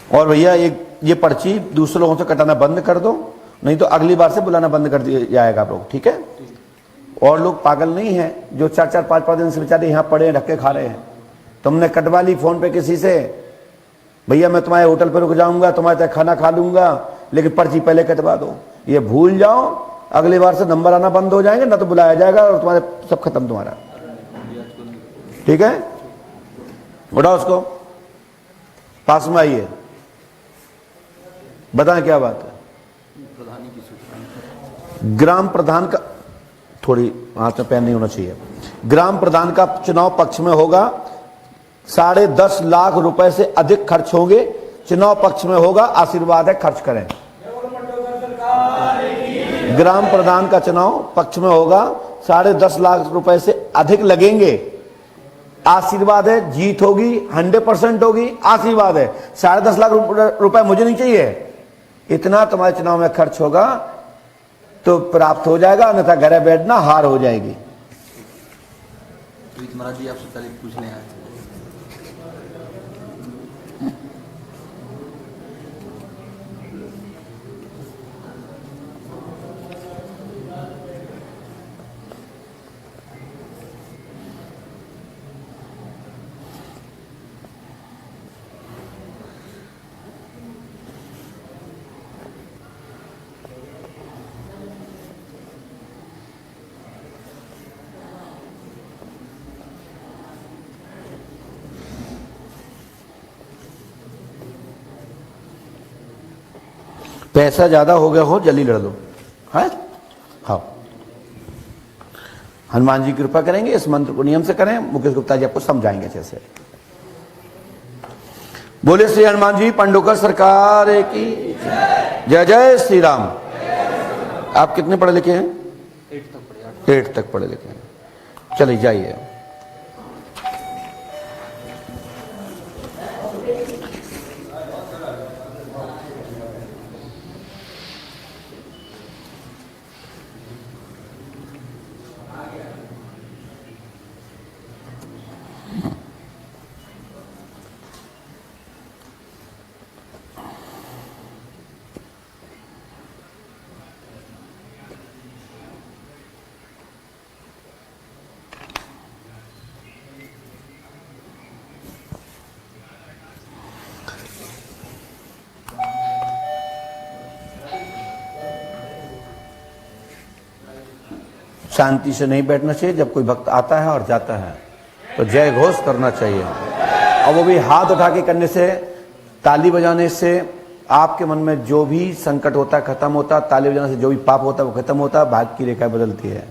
और भैया ये पर्ची दूसरे लोगों से कटाना बंद कर दो, नहीं तो अगली बार से बुलाना बंद कर दिया जाएगा आप लोग, ठीक है? और लोग पागल नहीं हैं जो 4-4 5-5 दिन से बेचारे यहाँ पड़े धक्के खा रहे हैं। तुमने कटवा ली फोन पे किसी से, भैया मैं तुम्हारे होटल पर रुक जाऊंगा, तुम्हारे तक खाना खा लूंगा, लेकिन पर्ची पहले कटवा दो। ये भूल जाओ, अगली बार से नंबर आना बंद हो जाएंगे, ना तो बुलाया जाएगा और तुम्हारे सब खत्म तुम्हारा, ठीक है? उठाओ उसको, पास में आइए, बताएं क्या बात है। ग्राम प्रधान का, थोड़ी हाथ में पेन नहीं होना चाहिए। ग्राम प्रधान का चुनाव पक्ष में होगा, 10.5 लाख रुपए से अधिक खर्च होंगे। चुनाव पक्ष में होगा, आशीर्वाद है, खर्च करें। ग्राम प्रधान का चुनाव पक्ष में होगा, 10.5 लाख रुपए से अधिक लगेंगे, आशीर्वाद है, जीत होगी, 100% होगी, आशीर्वाद है। 10.5 लाख रुपए मुझे नहीं चाहिए, इतना तुम्हारे चुनाव में खर्च होगा तो प्राप्त हो जाएगा, अन्यथा घर बैठना हार हो जाएगी। महाराज जी आपसे पहले पूछने आए थे। पैसा ज्यादा हो गया हो जल्दी लड़ लो, है? हाँ, हनुमान जी कृपा करेंगे, इस मंत्र को नियम से करें। मुकेश गुप्ता जी आपको समझाएंगे अच्छे से। बोले श्री हनुमान जी पंडोकर सरकार की जय। जय श्री राम। आप कितने पढ़े लिखे हैं? 8 तक पढ़े लिखे हैं। चलिए जाइए। शांति से नहीं बैठना चाहिए। जब कोई भक्त आता है और जाता है तो जय घोष करना चाहिए, और वो भी हाथ उठा के करने से, ताली बजाने से आपके मन में जो भी संकट होता है खत्म होता है, ताली बजाने से जो भी पाप होता है वो खत्म होता है, भाग्य की रेखा बदलती है।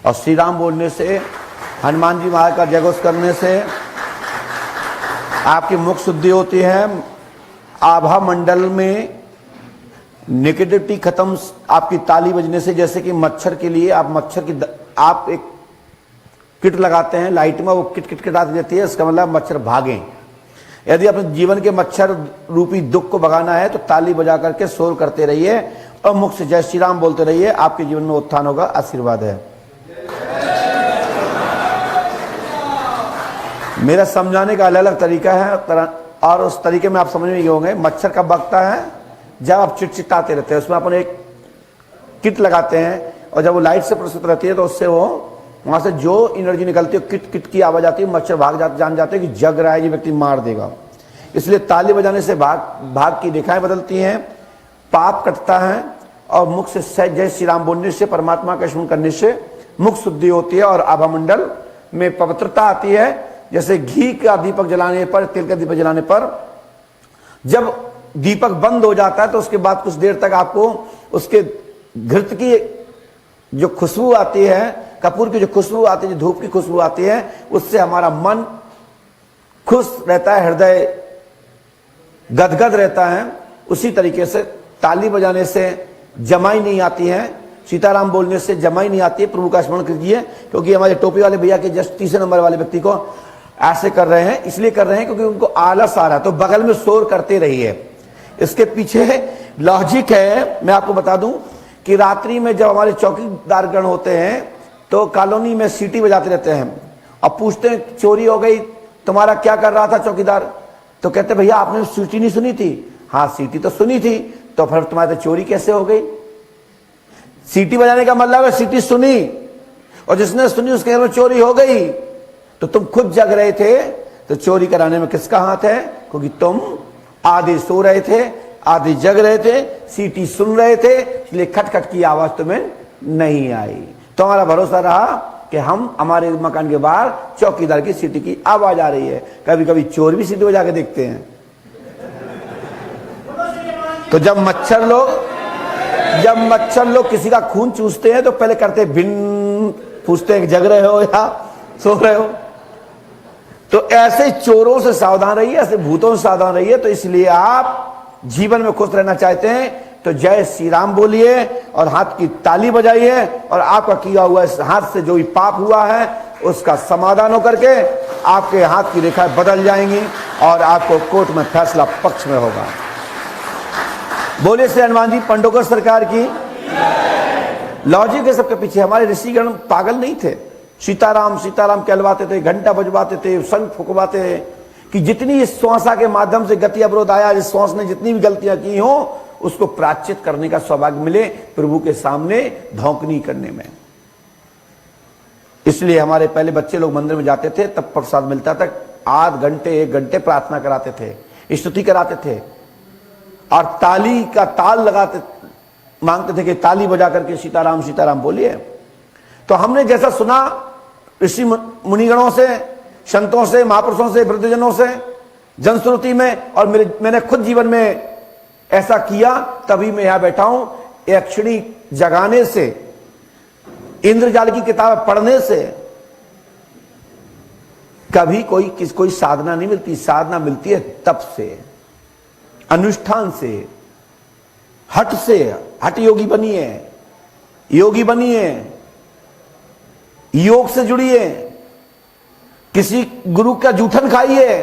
और श्री राम बोलने से, हनुमान जी महाराज का जय घोष करने से आपकी मुख शुद्धि होती है, आभा मंडल में नेगेटिविटी खत्म आपकी ताली बजने से। जैसे कि मच्छर के लिए आप मच्छर की आप एक किट लगाते हैं लाइट में, वो किट किट किट आती रहती है, इसका मतलब मच्छर भागें। यदि अपने जीवन के मच्छर रूपी दुख को भगाना है तो ताली बजा करके शोर करते रहिए और मुख से जय श्री राम बोलते रहिए, आपके जीवन में उत्थान होगा, आशीर्वाद है। मेरा समझाने का अलग अलग तरीका है और उस तरीके में आप समझ में होंगे। मच्छर कब भागता है? जब आप चिटचिटाते रहते हैं। उसमें अपन एक किट लगाते हैं और जब वो लाइट से प्रस्तुत रहती है तो उससे वो वहां से जो एनर्जी निकलती है, किट किट की आवाज आती है, मच्छर जान जाते हैं कि जग रहा है, ये व्यक्ति मार देगा। इसलिए ताली बजाने से भाग की रेखाएं बदलती हैं, पाप कटता है, और मुख से जय श्री राम बोलने से, परमात्मा का स्मरण करने से मुख शुद्धि होती है और आभामंडल में पवित्रता आती है। जैसे घी का दीपक जलाने पर, तेल का दीपक जलाने पर जब दीपक बंद हो जाता है तो उसके बाद कुछ देर तक आपको उसके घृत की जो खुशबू आती है, कपूर की जो खुशबू आती है, जो धूप की खुशबू आती है, उससे हमारा मन खुश रहता है, हृदय गदगद रहता है। उसी तरीके से ताली बजाने से जमाई नहीं आती है, सीताराम बोलने से जमाई नहीं आती है। प्रभु का स्मरण कीजिए, क्योंकि हमारे टोपी वाले भैया के जस्ट तीसरे नंबर वाले व्यक्ति को ऐसे कर रहे हैं, इसलिए कर रहे हैं क्योंकि उनको आलस आ रहा है, तो बगल में शोर करते रहिए। इसके पीछे लॉजिक है, मैं आपको बता दूं कि रात्रि में जब हमारे चौकीदार गण होते हैं तो कॉलोनी में सीटी बजाते रहते हैं और पूछते हैं चोरी हो गई, तुम्हारा क्या कर रहा था चौकीदार? तो कहते भैया आपने सीटी नहीं सुनी थी, हाँ सीटी तो सुनी थी, तो फिर तुम्हारे तो चोरी कैसे हो गई? सीटी बजाने का मतलब है सीटी सुनी, और जिसने सुनी उसके घर में चोरी हो गई। तो तुम खुद जग रहे थे, तो चोरी कराने में किसका हाथ है? क्योंकि तुम आधे सो रहे थे, आधे जग रहे थे, सीटी सुन रहे थे, इसलिए खटखट की आवाज तुम्हें नहीं आई। तो हमारा भरोसा रहा कि हम हमारे मकान के बाहर चौकीदार की सीटी की आवाज आ रही है। कभी कभी चोर भी सीटी बजा के देखते हैं। तो जब मच्छर लोग किसी का खून चूसते हैं तो पहले करते भिन, पूछते हैं कि जग रहे हो या सो रहे हो। तो ऐसे चोरों से सावधान रहिए, ऐसे भूतों से सावधान रहिए। तो इसलिए आप जीवन में खुश रहना चाहते हैं तो जय श्री राम बोलिए और हाथ की ताली बजाइए, और आपका किया हुआ इस हाथ से जो भी पाप हुआ है उसका समाधान होकर के आपके हाथ की रेखाएं बदल जाएंगी और आपको कोर्ट में फैसला पक्ष में होगा। बोलिए श्री हनुमान जी पंडोकर सरकार की। लॉजिक है सबके पीछे। हमारे ऋषिगण पागल नहीं थे। सीताराम सीताराम कहलवाते थे, घंटा बजवाते थे, शंख फुकवाते थे कि जितनी इस श्वासा के माध्यम से गति अवरोध आया, इस श्वास ने जितनी भी गलतियां की हो उसको प्रायश्चित करने का सौभाग्य मिले प्रभु के सामने धौंकनी करने में। इसलिए हमारे पहले बच्चे लोग मंदिर में जाते थे, तब प्रसाद मिलता था, आध घंटे 1 घंटे प्रार्थना कराते थे, स्तुति कराते थे, और ताली का ताल लगाते, मांगते थे कि ताली बजा करके सीताराम सीताराम बोलिए। तो हमने जैसा सुना ऋषि मुनिगणों से, संतों से, महापुरुषों से, वृद्धजनों से, जनश्रुति में, और मैंने खुद जीवन में ऐसा किया, तभी मैं यहां बैठा हूं। यक्षिणी जगाने से, इंद्रजाल की किताब पढ़ने से कभी कोई साधना नहीं मिलती। साधना मिलती है तप से, अनुष्ठान से, हठ से। हठ योगी बनिए, योगी बनिए, योग से जुड़िए, किसी गुरु का जूठन खाइए,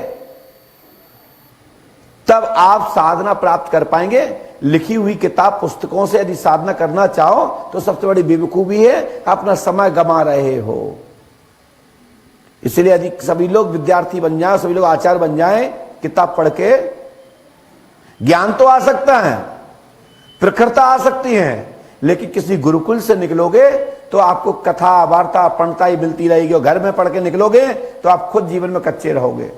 तब आप साधना प्राप्त कर पाएंगे। लिखी हुई किताब पुस्तकों से यदि साधना करना चाहो तो सबसे बड़ी बेवकूफी है, अपना समय गंवा रहे हो। इसलिए यदि सभी लोग विद्यार्थी बन जाए, सभी लोग आचार्य बन जाए, किताब पढ़ के ज्ञान तो आ सकता है, प्रखरता आ सकती है, लेकिन किसी गुरुकुल से निकलोगे तो आपको कथा वार्ता पंडिता ही मिलती रहेगी, और घर में पढ़ के निकलोगे तो आप खुद जीवन में कच्चे रहोगे।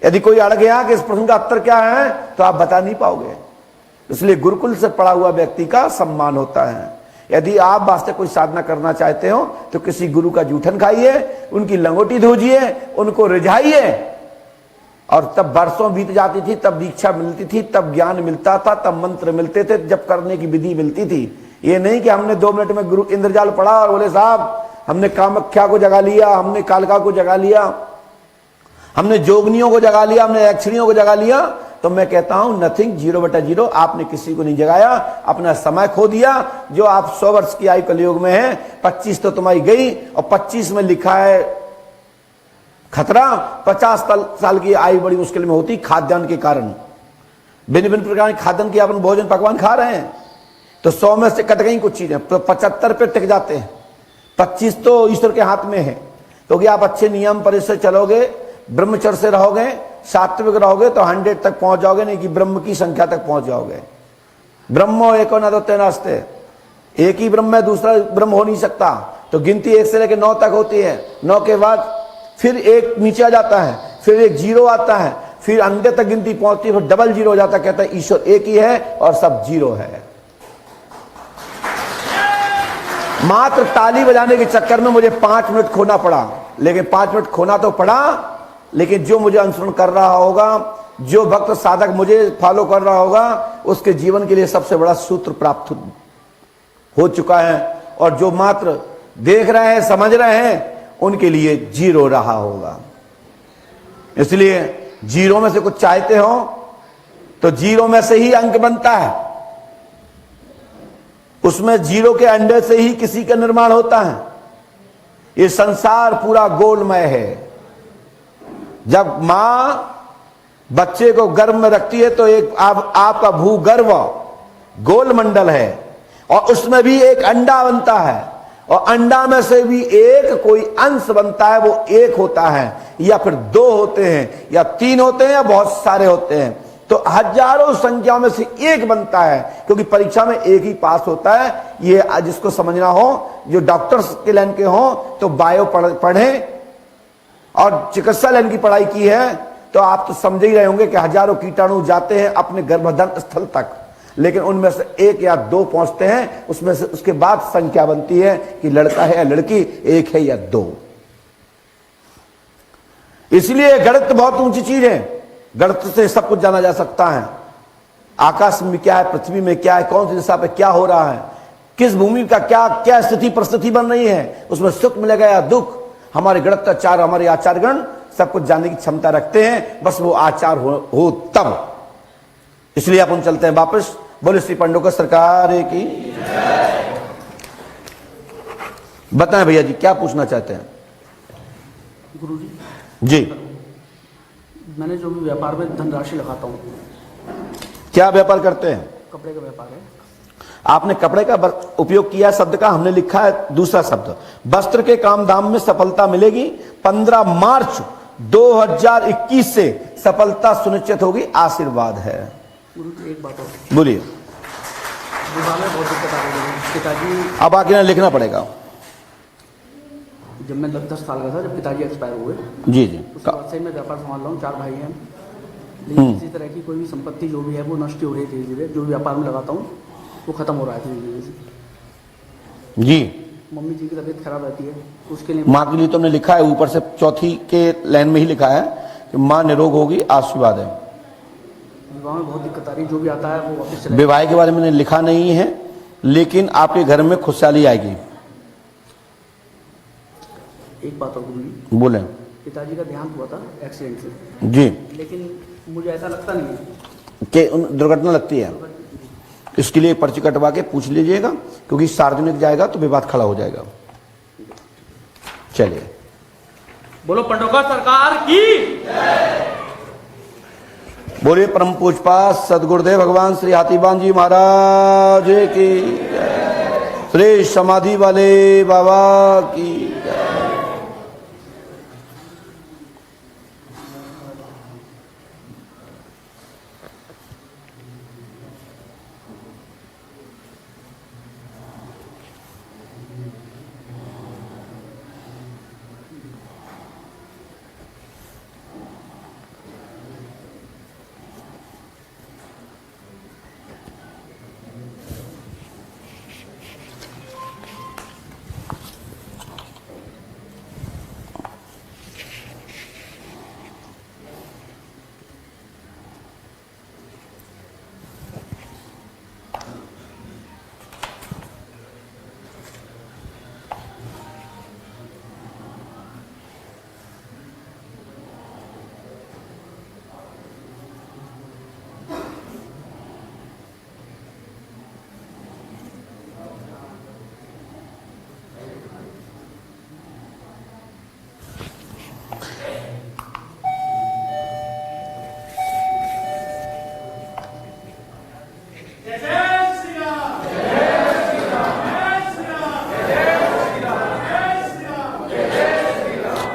यदि कोई अड़ गया कि इस प्रश्न का उत्तर क्या है तो आप बता नहीं पाओगे। इसलिए गुरुकुल से पढ़ा हुआ व्यक्ति का सम्मान होता है। यदि आप वास्तव कोई साधना करना चाहते हो तो किसी गुरु का जूठन खाइए, उनकी लंगोटी धोजिए, उनको रिझाइए, और तब बरसों बीत जाती थी, तब दीक्षा मिलती थी, तब ज्ञान मिलता था, तब मंत्र मिलते थे, जब करने की विधि मिलती थी। ये नहीं कि हमने 2 मिनट में गुरु इंद्रजाल पढ़ा और बोले साहब हमने कामाख्या को जगा लिया, हमने कालका को जगा लिया, हमने जोगनियों को जगा लिया, हमने यक्षिणियों को जगा लिया। तो मैं कहता हूं नथिंग, 0/0। आपने किसी को नहीं जगाया, अपना समय खो दिया। जो आप 100 वर्ष की आयु कलयुग में है, 25 तो तुम्हारी गई, और 25 में लिखा है खतरा। 50 साल की आयु बड़ी मुश्किल में होती खाद्यान्न के कारण। भिन्न भिन्न प्रकार के खाद्यान्न की अपन भोजन पकवान खा रहे हैं, तो 100 में से कट गई कुछ चीजें, तो 75 पे टिक जाते हैं। 25 तो ईश्वर के हाथ में है। क्योंकि आप अच्छे नियम परिश्र से चलोगे, ब्रह्मचर्य से रहोगे, सात्विक रहोगे, तो 100 तक पहुंच जाओगे, नहीं कि ब्रह्म की संख्या तक पहुंच जाओगे। ब्रह्मो एको न दो नास्ते, एक ही ब्रह्म है, दूसरा ब्रह्म हो नहीं सकता। तो गिनती 1 से लेकर 9 तक होती है। 9 के बाद फिर 1 नीचे आ जाता है, फिर 1 0 आता है, फिर अंडे तक गिनती पहुंचती है, फिर डबल 0 हो जाता है। कहता है ईश्वर एक ही है और सब 0 है। मात्र ताली बजाने के चक्कर में मुझे 5 मिनट खोना पड़ा, लेकिन 5 मिनट खोना तो पड़ा, लेकिन जो मुझे अनुसरण कर रहा होगा, जो भक्त साधक मुझे फॉलो कर रहा होगा, उसके जीवन के लिए सबसे बड़ा सूत्र प्राप्त हो चुका है। और जो मात्र देख रहे हैं, समझ रहे हैं, उनके लिए 0 रहा होगा। इसलिए 0 में से कुछ चाहते हो तो 0 में से ही अंक बनता है। उसमें 0 के अंडे से ही किसी का निर्माण होता है। ये संसार पूरा गोलमय है। जब मां बच्चे को गर्भ में रखती है तो एक आपका भूगर्भ गोलमंडल है, और उसमें भी एक अंडा बनता है, और अंडा में से भी एक कोई अंश बनता है, वो 1 होता है, या फिर 2 होते हैं, या 3 होते हैं, या बहुत सारे होते हैं। तो हजारों संख्याओं में से एक बनता है, क्योंकि परीक्षा में एक ही पास होता है। ये जिसको समझना हो, जो डॉक्टर्स के लाइन के हो तो बायो पढ़े, और चिकित्सा लाइन की पढ़ाई की है तो आप तो समझ ही रहे होंगे कि हजारों कीटाणु जाते हैं अपने गर्भधारण स्थल तक, लेकिन उनमें से एक या दो पहुंचते हैं। उसमें से उसके बाद संख्या बनती है कि लड़का है या लड़की, एक है या दो। इसलिए गणित बहुत ऊंची चीज है। गणित से सब कुछ जाना जा सकता है। आकाश में क्या है, पृथ्वी में क्या है, कौन सी दिशा पे क्या हो रहा है, किस भूमि का क्या क्या स्थिति परिस्थिति बन रही है, उसमें सुख मिलेगा या दुख। हमारे गणिताचार्य, हमारे आचार्यगण सब कुछ जानने की क्षमता रखते हैं, बस वो आचार हो तब। इसलिए अपन चलते हैं वापस। बोले श्री पंडोकर सरकार की। बताएं भैया जी क्या पूछना चाहते हैं? गुरुजी जी, मैंने जो भी व्यापार में धनराशि लगाता हूँ, क्या व्यापार करते हैं? कपड़े का व्यापार है। आपने कपड़े का उपयोग किया शब्द का, हमने लिखा है दूसरा शब्द। वस्त्र के काम दाम में सफलता मिलेगी। 15 मार्च 2021 से सफलता सुनिश्चित होगी, आशीर्वाद है। गुरुजी एक बात और, बोलिए। विवाह में बहुत दिक्कत आ रही है। पिताजी, अब आगे लिखना पड़ेगा। जब मैं 10 साल का था, जब पिताजी एक्सपायर हुए, जी जी। उसके बाद से मैं व्यापार संभाल रहा हूँ। 4 भाई हैं, लेकिन किसी तरह की कोई भी संपत्ति जो भी है वो नष्ट हो रही है धीरे धीरे। जो भी व्यापार में लगाता हूँ वो खत्म हो रहा है धीरे धीरे से। जी, मम्मी जी की तबीयत खराब रहती है, उसके लिए माँ के लिए तुमने लिखा है ऊपर से चौथी के लाइन में ही लिखा है कि माँ निरोग होगी, आशीर्वाद है। विवाह में बहुत दिक्कत आ रही है। जो भी आता है वो वापस चले। विवाह के बारे में लिखा नहीं है, लेकिन आपके घर में खुशहाली आएगी। एक बात और गुरुजी, बोले। पिताजी का देहांत हुआ था एक्सीडेंट से, जी, लेकिन मुझे ऐसा लगता नहीं है कि दुर्घटना लगती है। इसके लिए पर्ची कटवा के पूछ लीजिएगा, क्योंकि सार्वजनिक जाएगा तो विवाद खड़ा हो जाएगा। चलिए, बोलो पंडोकर सरकार की। बोलिए परम पूजपात सदगुरुदेव भगवान श्री हाथीबान जी महाराज की, श्री समाधि वाले बाबा की।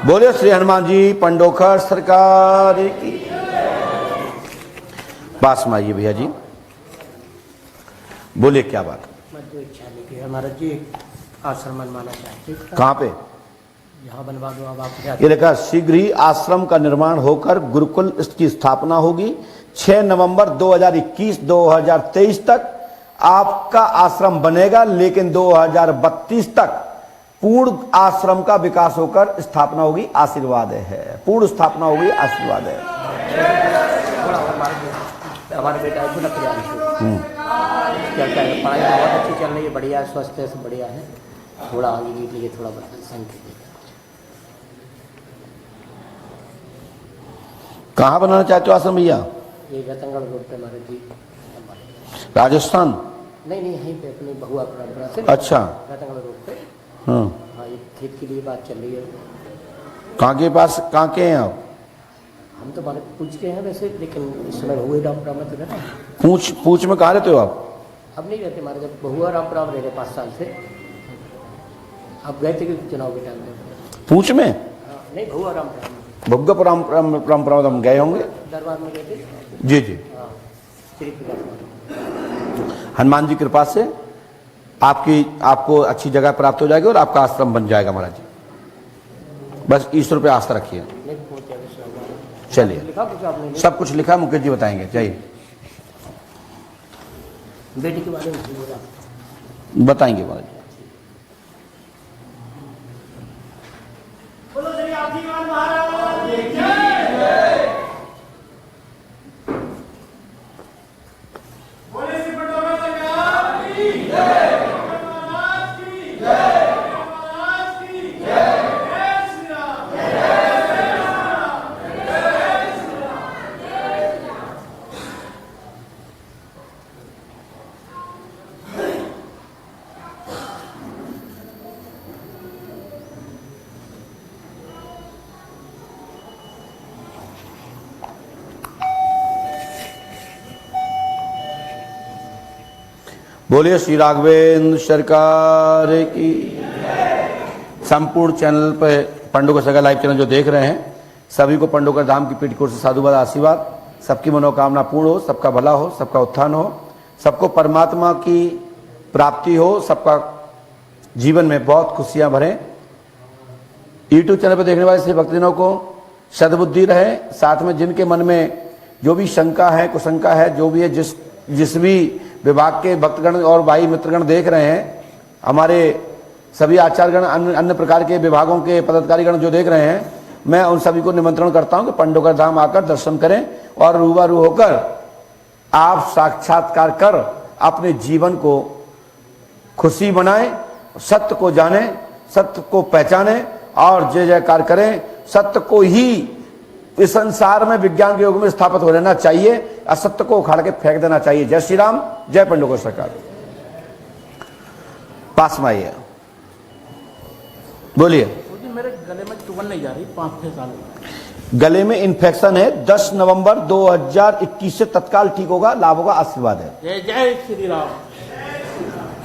बोले श्री हनुमान जी पंडोखर सरकार की। पास में आइए भैया जी, बोलिए क्या बात। मैं तो इच्छा नहीं कि हमारा जी एक आश्रम बनवाना चाहते थे। कहाँ पे? यहाँ बनवा दो। अब आप ये लिखा शीघ्र ही आश्रम का निर्माण होकर गुरुकुल की स्थापना होगी। 6 नवंबर 2021-2023 तक आपका आश्रम बनेगा, लेकिन 2032 तक पूर्ण आश्रम का विकास होकर स्थापना होगी, आशीर्वाद है। पूर्ण स्थापना होगी, आशीर्वाद है। हमारे बेटा है चलता है, पढ़ाई तो बहुत अच्छी चल रही है, बढ़िया है, स्वस्थ है, सब बढ़िया है। थोड़ा आगे के लिए थोड़ा संख्या। कहाँ बनाना चाहते हो आश्रम भैया? ये रतनगढ़ रोड पे हमारे जी। राजस्थान? नहीं नहीं, यहीं पे अपनी बहुआ परंपरा से। अच्छा। रतनगढ़ रोड पे। हाँ, हाँ, ये खेत के लिए बात चल रही है। कहाँ के पास, कहाँ के हैं आप? हम तो पूछ के हैं वैसे, लेकिन इस समय हुए डॉक्टर में तो रहना। पूछ में कहाँ रहते हो आप? अब नहीं रहते, हमारे जब बहुआ रामपुरा रह रहे 5 साल से। अब गए थे कि चुनाव के टाइम में। पूछ में? नहीं, बहुआ रामपुरा। भुग्गा परंपरा हम गए होंगे। दरबार में गए थे। जी जी। हाँ, श्री प्रकाश। हनुमान जी कृपा से आपको अच्छी जगह प्राप्त हो जाएगी और आपका आश्रम बन जाएगा महाराज जी। बस ईश्वर पे आस्था रखिए। नहीं पहुंचे विश्वास। चलिए, लिखा कुछ आपने? सब कुछ लिखा, मुकेश जी बताएंगे। चाहिए बेटी के बारे में बोला। बताएंगे महाराज जी। बोलिए श्री राघवेंद्र सरकार की। संपूर्ण चैनल पर पंडोकर सगा लाइव चैनल जो देख रहे हैं, सभी को पंडोकर धाम की पीठ कोर से साधुवाद आशीर्वाद। सबकी मनोकामना पूर्ण हो, सबका भला हो, सबका उत्थान हो, सबको परमात्मा की प्राप्ति हो, सबका जीवन में बहुत खुशियां भरें। यूट्यूब चैनल पर देखने वाले सभी भक्तजनों को सद्बुद्धि रहे। साथ में जिनके मन में जो भी शंका है, कुशंका है, जो भी है, जिस भी विभाग के भक्तगण और भाई मित्रगण देख रहे हैं, हमारे सभी आचार्यगण, अन्य प्रकार के विभागों के पदाधिकारीगण जो देख रहे हैं, मैं उन सभी को निमंत्रण करता हूं कि पंडोकर धाम आकर दर्शन करें और रूबरू होकर आप साक्षात्कार कर अपने जीवन को खुशी बनाएं, सत्य को जाने, सत्य को पहचाने और जय जयकार करें। सत्य को ही इस संसार में विज्ञान के युग में स्थापित हो रहना चाहिए, असत्य को उखाड़ के फेंक देना चाहिए। जय श्री राम, जय पंडोकर सरकार। पास में आइए, बोलिए। मेरे गले में चुभन नहीं जा रही, 5-6 साल हो। गले में इन्फेक्शन है, 10 नवंबर 2021 से तत्काल ठीक होगा, लाभ होगा, आशीर्वाद है। जय जय श्री राम।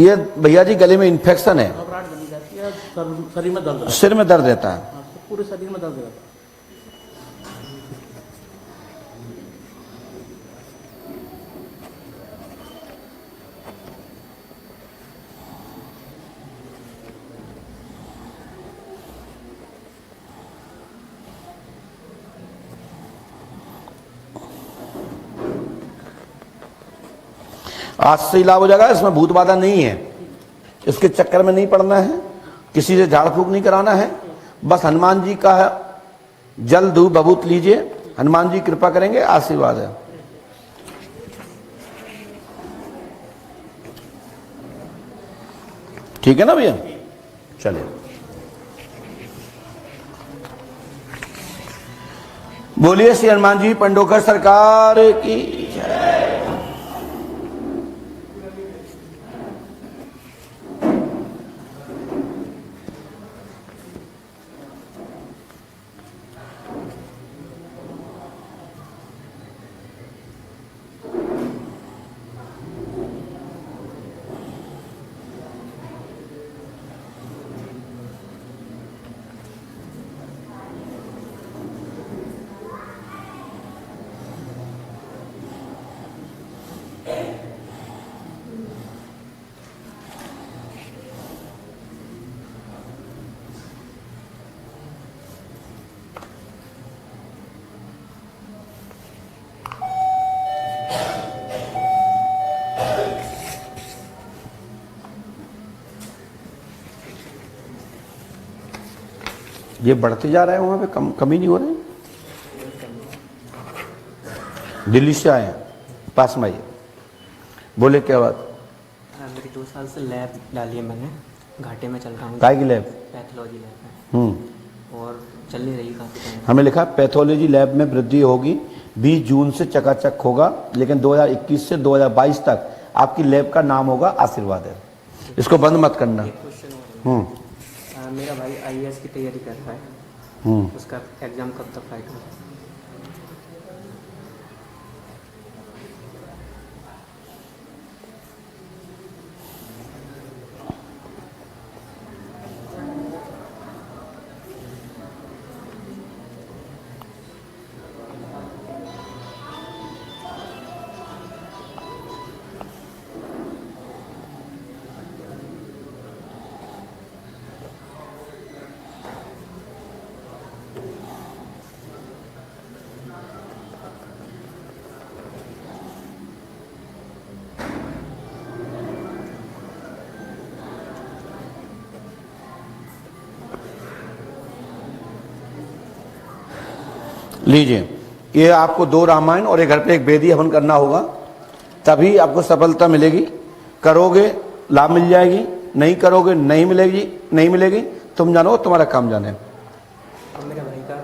ये भैया जी गले में इन्फेक्शन है, घबराहट बनी जाती है, शरीर में दर्द, सिर में दर्द रहता है। पूरे शरीर में दर्द रहता है। आज से लाभ हो जाएगा। इसमें भूत बाधा नहीं है, इसके चक्कर में नहीं पड़ना है, किसी से झाड़ फूक नहीं कराना है। बस हनुमान जी का जल धूप बबूत लीजिए, हनुमान जी कृपा करेंगे, आशीर्वाद है। ठीक है ना भैया, चलिए। बोलिए श्री हनुमान जी पंडोकर सरकार की जय। ये बढ़ते जा रहे हैं, वहां पे कमी नहीं हो रही। दिल्ली से आए हैं, पास में आइए, बोले क्या बात। मेरी 2 साल से लैब डाली है मैंने, घाटे में चल रहा हूँ। काय की लैब? पैथोलॉजी लैब है और चल नहीं रही काफ़ी टाइम। हमें लिखा पैथोलॉजी लैब में वृद्धि होगी, 20 जून से चकाचक होगा, लेकिन 2021 से 2022 तक आपकी लैब का नाम होगा, आशीर्वाद है। इसको बंद मत करना। मेरा भाई IAS की तैयारी कर रहा है, उसका एग्जाम कब तक आएगा? लीजिए, ये आपको 2 रामायण और एक घर पे एक वेदी हवन करना होगा, तभी आपको सफलता मिलेगी। करोगे लाभ मिल जाएगी, नहीं करोगे नहीं मिलेगी, नहीं मिलेगी। तुम जानो, तुम्हारा काम जाने, मेरे भाई का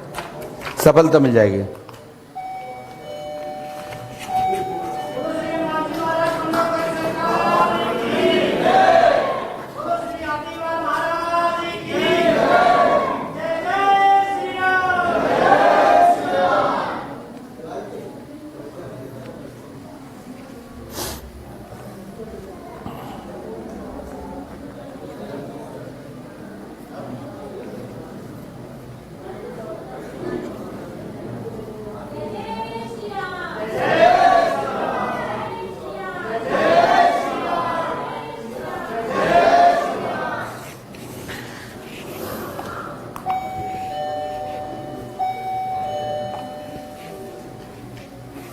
सफलता मिल जाएगी।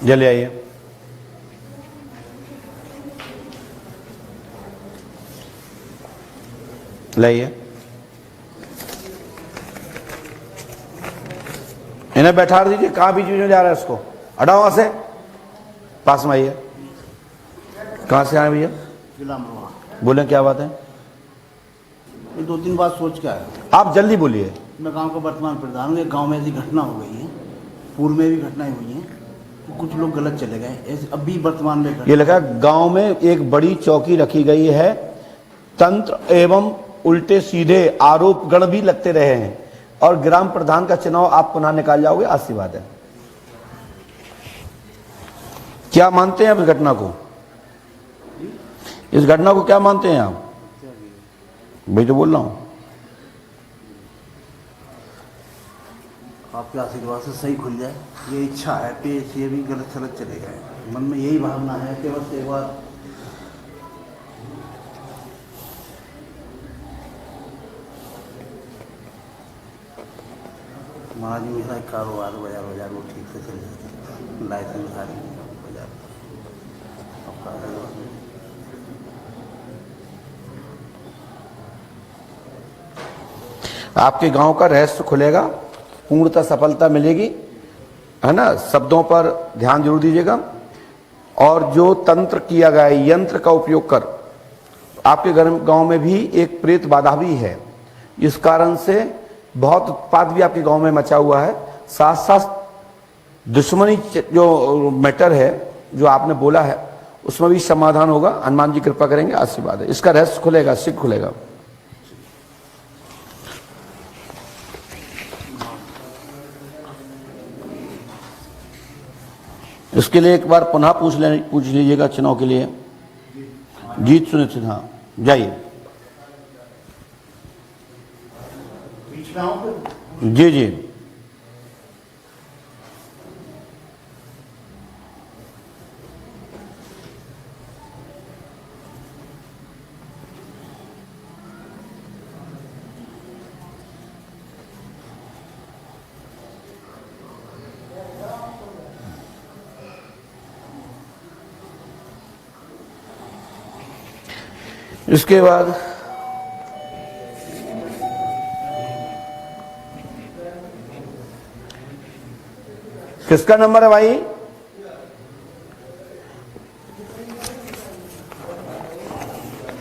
जल्दी आइए। लाइए, इन्हें बैठा दीजिए। कहाँ बीच में जा रहा है, उसको हटाओ वहां से, पास में आइए। कहाँ से आए भैया? जिला अमरोहा। बोले क्या बात है? ये 2-3 बात सोच के आया। आप जल्दी बोलिए। मैं गांव का वर्तमान प्रधान हूँ। एक गांव में ऐसी घटना हो गई है, पूर्व में भी घटनाएं हुई हैं, तो कुछ लोग गलत चले गए। ऐसे अभी वर्तमान में ये लगा गांव में एक बड़ी चौकी रखी गई है, तंत्र एवं उल्टे सीधे आरोप गण भी लगते रहे हैं, और ग्राम प्रधान का चुनाव आप पुनः निकाल जाओगे, आशीर्वाद है। क्या मानते हैं आप इस घटना को? इस घटना को क्या मानते हैं आप? भाई तो बोल रहा हूं, आपके आशीर्वाद से सही खुल जाए, ये इच्छा है। पेश ये भी गलत सलत चले गए, मन में यही भावना है कि बस एक बार महाराज जी मेरा कारोबार बाजार वो ठीक से चल जाता, लाइसेंस आ रही बाजार आपका। आपके गांव का रहस्य खुलेगा, पूर्णतः सफलता मिलेगी, है ना। शब्दों पर ध्यान जरूर दीजिएगा। और जो तंत्र किया गया है, यंत्र का उपयोग कर, आपके गांव में भी एक प्रेत बाधा भी है, इस कारण से बहुत उत्पात भी आपके गांव में मचा हुआ है। साथ साथ दुश्मनी जो मैटर है जो आपने बोला है, उसमें भी समाधान होगा। हनुमान जी कृपा करेंगे, आशीर्वाद है। इसका रहस्य खुलेगा, सिख खुलेगा। इसके लिए एक बार पुनः पूछ लीजिएगा चुनाव के लिए, जीत सुनिश्चित। हाँ, जाइए। जी जी, इसके बाद किसका नंबर है भाई?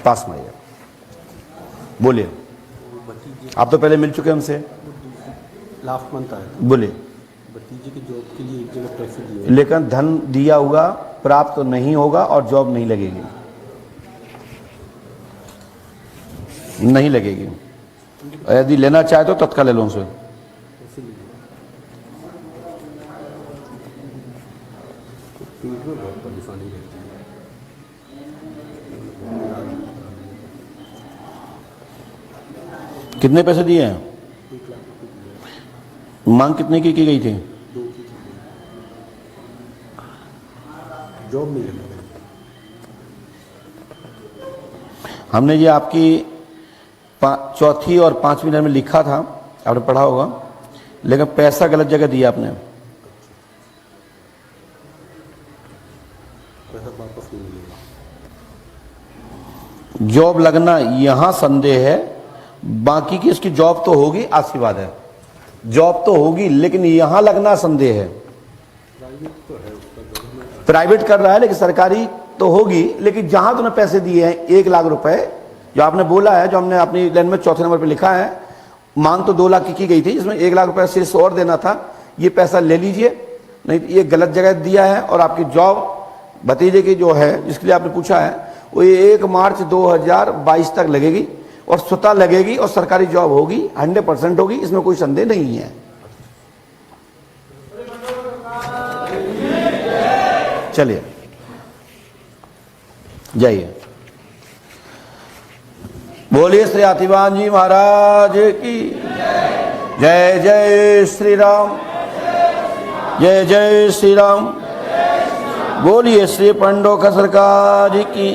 पास में आइए, बोलिए। आप तो पहले मिल चुके हैं हमसे, लास्ट मंथ आया था। बोलिए। भतीजे की जॉब के लिए एक जगह पैसे दिए, लेकिन धन दिया हुआ प्राप्त तो नहीं होगा और जॉब नहीं लगेगी, नहीं लगेगी। यदि लेना चाहे तो तत्काल ले लो उनसे। पैसे लिए तो पेट में बहुत परेशानी रहती है। कितने पैसे दिए हैं? 1 लाख रुपये दिए। मांग कितने की गई थी? 2 की थी, जॉब नहीं लगा। हमने ये आपकी चौथी और 5वीं लाइन में लिखा था, आपने पढ़ा होगा, लेकिन पैसा गलत जगह दिया आपने। पैसा वापस नहीं मिलेगा। जॉब लगना यहां संदेह है, बाकी की इसकी जॉब तो होगी, आशीर्वाद है। जॉब तो होगी, लेकिन यहां लगना संदेह है। प्राइवेट कर रहा है लेकिन सरकारी तो होगी, लेकिन जहां तूने पैसे दिए हैं 1 लाख रुपए जो आपने बोला है, जो हमने अपनी लाइन में चौथे नंबर पे लिखा है, मांग तो 2 लाख की गई थी, इसमें 1 लाख रुपए सिर्फ और देना था। ये पैसा ले लीजिए, नहीं तो ये गलत जगह दिया है। और आपकी जॉब भतीजे की जो है जिसके लिए आपने पूछा है, वो ये 1 मार्च 2022 तक लगेगी और स्वतः लगेगी और सरकारी जॉब होगी, 100% होगी, इसमें कोई संदेह नहीं है। चलिए जाइए। बोलिए श्री हाथीवान जी महाराज की जय। जय श्री राम, जय जय श्री राम। बोलिए श्री पंडोका सरकार जी की।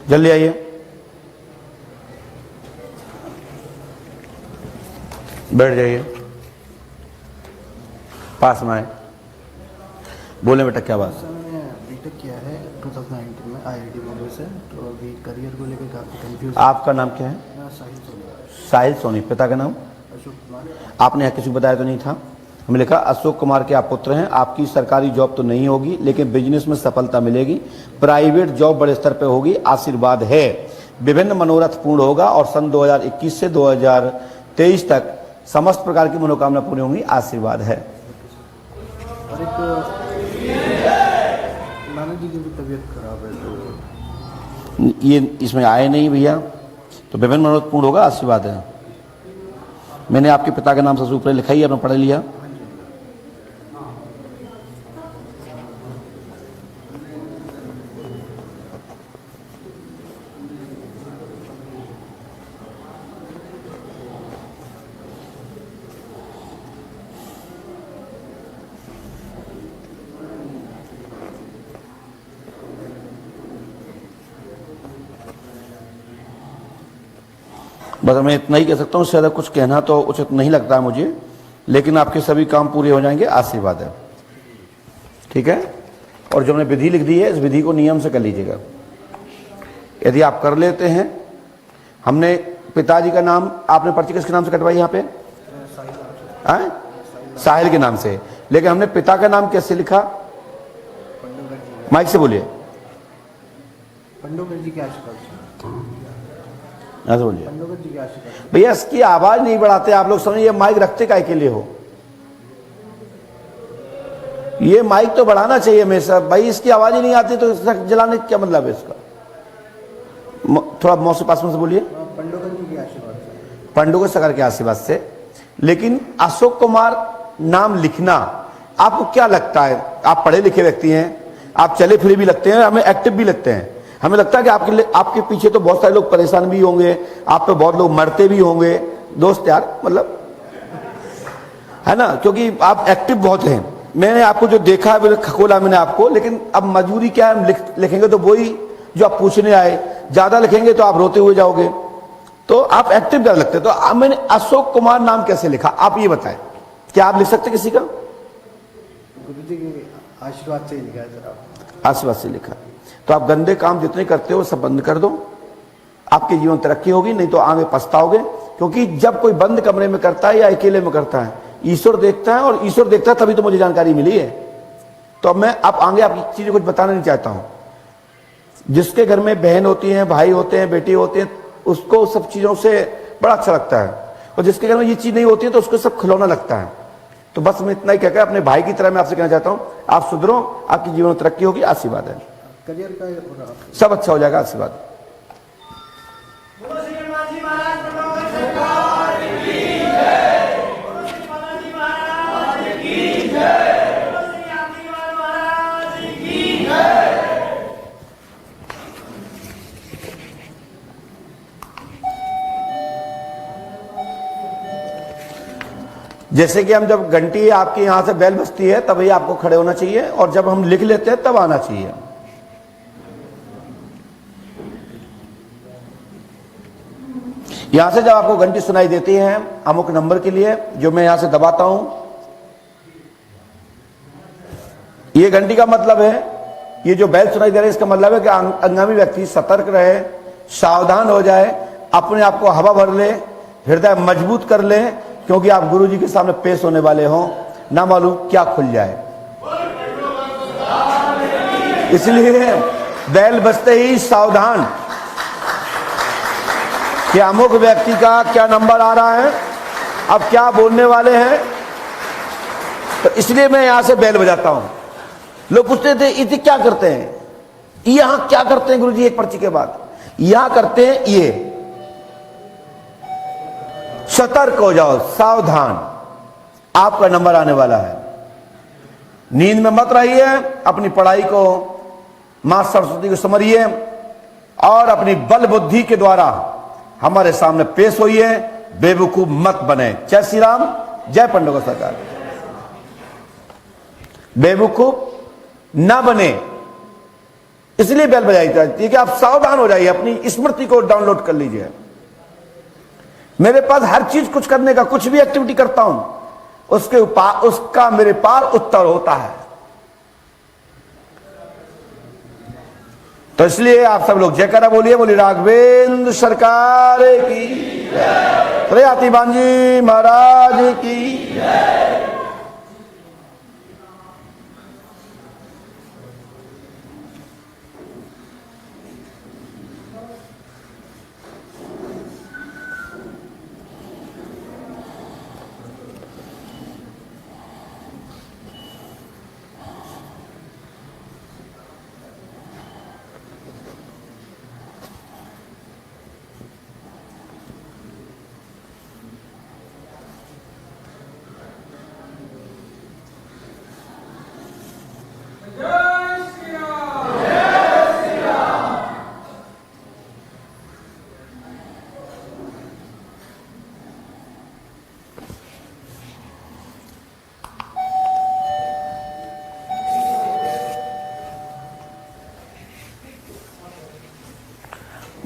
जल्दी आइए, बैठ जाइए, पास में आए। बोले बेटा क्या बात? सर मैंने बीटेक किया है 2019 में IIT बॉम्बे से, तो अभी करियर को लेकर काफ़ी कंफ्यूज। आपका नाम क्या है? साहिल सोनी। साहिल सोनी। पिता का नाम? अशोक कुमार। आपने यहाँ किसी को बताया तो नहीं था? हमें लिखा अशोक कुमार के आप पुत्र हैं। आपकी सरकारी जॉब तो नहीं होगी, लेकिन बिजनेस में सफलता मिलेगी। प्राइवेट जॉब बड़े स्तर पे होगी, आशीर्वाद है। विभिन्न मनोरथ पूर्ण होगा और सन 2021 से 2023 तक समस्त प्रकार की मनोकामना पूरी होंगी, आशीर्वाद है। और एक नाना जी की भी तबीयत खराब है, तो ये इसमें आए नहीं भैया, तो विभिन्न मनोरथ पूर्ण होगा, आशीर्वाद है। मैंने आपके पिता का नाम सबसे ऊपर लिखा ही, आपने पढ़ लिया। बस मैं इतना ही कह सकता हूँ, इससे ज़्यादा कुछ कहना तो उचित नहीं लगता है मुझे, लेकिन आपके सभी काम पूरे हो जाएंगे, आशीर्वाद है। ठीक है? और जो हमने विधि लिख दी है, इस विधि को नियम से कर लीजिएगा। यदि आप कर लेते हैं, हमने पिताजी का नाम, आपने पर्ची किसके नाम से कटवाई यहाँ पे? साहिल के नाम से। लेकिन हमने पिता का नाम कैसे लिखा? माइक से बोलिए। पंडोकर जी के आशीर्वाद। ऐसे बोलिए पंडोकर जी के आशीर्वाद। भैया। इसकी आवाज नहीं बढ़ाते आप लोग, समझिए। ये माइक रखते काहे के लिए हो? ये माइक तो बढ़ाना चाहिए हमेशा भाई। इसकी आवाज ही नहीं आती तो इसका जलाने क्या मतलब है इसका? थोड़ा मौसम पास में से बोलिए। पंडोकर जी के आशीर्वाद से। पंडोकर सरकार के आशीर्वाद से। लेकिन अशोक कुमार नाम लिखना आपको क्या लगता है? आप पढ़े लिखे व्यक्ति हैं, आप चले फिरे भी लगते हैं, हमें एक्टिव भी लगते हैं। हमें लगता है कि आपके पीछे तो बहुत सारे लोग परेशान भी होंगे, आप पे बहुत लोग मरते भी होंगे दोस्त यार, मतलब है ना, क्योंकि आप एक्टिव बहुत हैं। मैंने आपको जो देखा है मैंने खकोला मैंने आपको, लेकिन अब मजबूरी क्या है, हम लिखेंगे तो वही जो आप पूछने आए, ज्यादा लिखेंगे तो आप रोते हुए जाओगे, तो आप एक्टिव ज्यादा लगते। तो अब मैंने अशोक कुमार नाम कैसे लिखा आप ये बताएं। क्या आप लिख सकते किसी का? गुरुजी के आशीर्वाद से ही लिखा है सर। आशीर्वाद से लिखा। तो आप गंदे काम जितने करते हो सब बंद कर दो, आपके जीवन तरक्की होगी, नहीं तो आगे पछताओगे। क्योंकि जब कोई बंद कमरे में करता है या अकेले में करता है, ईश्वर देखता है, और ईश्वर देखता है तभी तो मुझे जानकारी मिली है। तो अब मैं अब आगे आपकी चीजें कुछ बताना नहीं चाहता हूं। जिसके घर में बहन होती है, भाई होते हैं, बेटी होते हैं, उसको सब चीजों से बड़ा अच्छा लगता है, और जिसके घर में ये चीज नहीं होती है तो उसको सब खिलौना लगता है। तो बस मैं इतना ही कहकर अपने भाई की तरह मैं आपसे कहना चाहता हूं, आप सुधरो, आपकी जीवन में तरक्की होगी, आशीर्वाद है, करियर का और आप सब अच्छा हो जाएगा, आशीर्वाद। जैसे कि हम जब घंटी आपकी यहां से बेल बजती है तभी आपको खड़े होना चाहिए, और जब हम लिख लेते हैं तब आना चाहिए। यहां से जब आपको घंटी सुनाई देती है अमुक नंबर के लिए, जो मैं यहां से दबाता हूं, ये घंटी का मतलब है, ये जो बेल सुनाई दे रही है इसका मतलब है कि अंगामी व्यक्ति सतर्क रहे, सावधान हो जाए, अपने आप को हवा भर ले, हृदय मजबूत कर ले, क्योंकि आप गुरु जी के सामने पेश होने वाले हो, ना मालूम क्या खुल जाए। इसलिए बैल बजते ही सावधान कि अमुक व्यक्ति का क्या नंबर आ रहा है, अब क्या बोलने वाले हैं। तो इसलिए मैं यहां से बैल बजाता हूं। लोग पूछते थे इसे क्या करते हैं, यहां क्या करते हैं गुरुजी एक पर्ची के बाद? यहां करते हैं ये, सतर्क हो जाओ, सावधान, आपका नंबर आने वाला है। नींद में मत रहिए, अपनी पढ़ाई को मां सरस्वती को समझिए, और अपनी बल बुद्धि के द्वारा हमारे सामने पेश होइए, बेवकूफ मत बने। जय श्री राम, जय पंडोगा सरकार। बेवकूफ ना बने, इसलिए बेल बजाई जाती है कि आप सावधान हो जाइए, अपनी स्मृति को डाउनलोड कर लीजिए। मेरे पास हर चीज कुछ करने का, कुछ भी एक्टिविटी करता हूं उसका मेरे पास उत्तर होता है। तो इसलिए आप सब लोग जयकारा बोलिए, बोलिए राघवेंद्र सरकार की जय, श्री आतिबान जी महाराज की जय।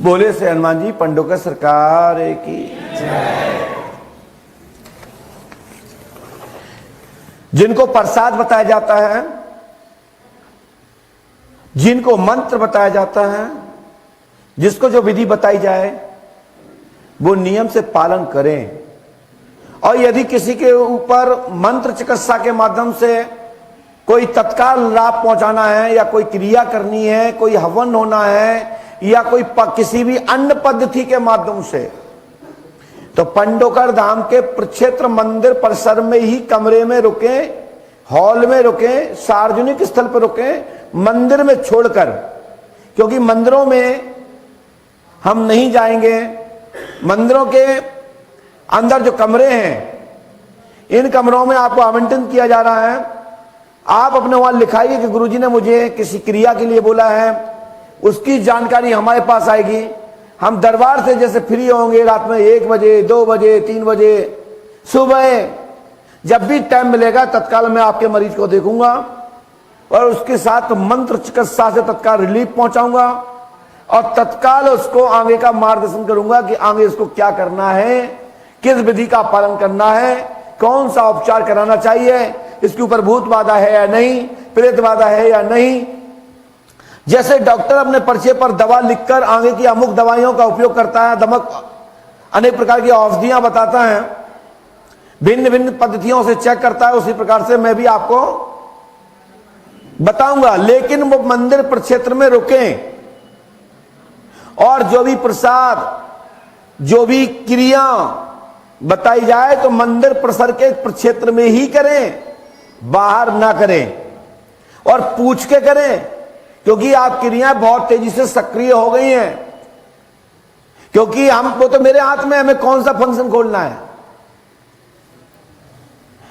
बोले से हनुमान जी पंडोका सरकार की जय। जिनको प्रसाद बताया जाता है, जिनको मंत्र बताया जाता है, जिसको जो विधि बताई जाए वो नियम से पालन करें। और यदि किसी के ऊपर मंत्र चिकित्सा के माध्यम से कोई तत्काल लाभ पहुंचाना है, या कोई क्रिया करनी है, कोई हवन होना है, या कोई किसी भी अन्य पद्धति के माध्यम से, तो पंडोकर धाम के प्रक्षेत्र मंदिर परिसर में ही कमरे में रुके, हॉल में रुके, सार्वजनिक स्थल पर रुके, मंदिर में छोड़कर, क्योंकि मंदिरों में हम नहीं जाएंगे। मंदिरों के अंदर जो कमरे हैं, इन कमरों में आपको आमंत्रित किया जा रहा है। आप अपने वहां लिखाइए कि गुरुजी ने मुझे किसी क्रिया के लिए बोला है, उसकी जानकारी हमारे पास आएगी। हम दरबार से जैसे फ्री होंगे रात में 1 बजे, 2 बजे, 3 बजे, सुबह जब भी टाइम मिलेगा तत्काल मैं आपके मरीज को देखूंगा, और उसके साथ मंत्र चिकित्सा से तत्काल रिलीफ पहुंचाऊंगा, और तत्काल उसको आगे का मार्गदर्शन करूंगा कि आगे इसको क्या करना है, किस विधि का पालन करना है, कौन सा उपचार कराना चाहिए, इसके ऊपर भूत बाधा है या नहीं, प्रेत बाधा है या नहीं। जैसे डॉक्टर अपने पर्चे पर दवा लिखकर आगे की अमुक दवाइयों का उपयोग करता है, दमक अनेक प्रकार की औषधियां बताता है, भिन्न भिन्न पद्धतियों से चेक करता है, उसी प्रकार से मैं भी आपको बताऊंगा। लेकिन वो मंदिर प्रक्षेत्र में रुकें और जो भी प्रसाद, जो भी क्रिया बताई जाए तो मंदिर परिसर के प्रक्षेत्र में ही करें, बाहर ना करें और पूछ के करें, क्योंकि आप क्रियाएं बहुत तेजी से सक्रिय हो गई हैं। क्योंकि हमको तो मेरे हाथ में, हमें कौन सा फंक्शन खोलना है।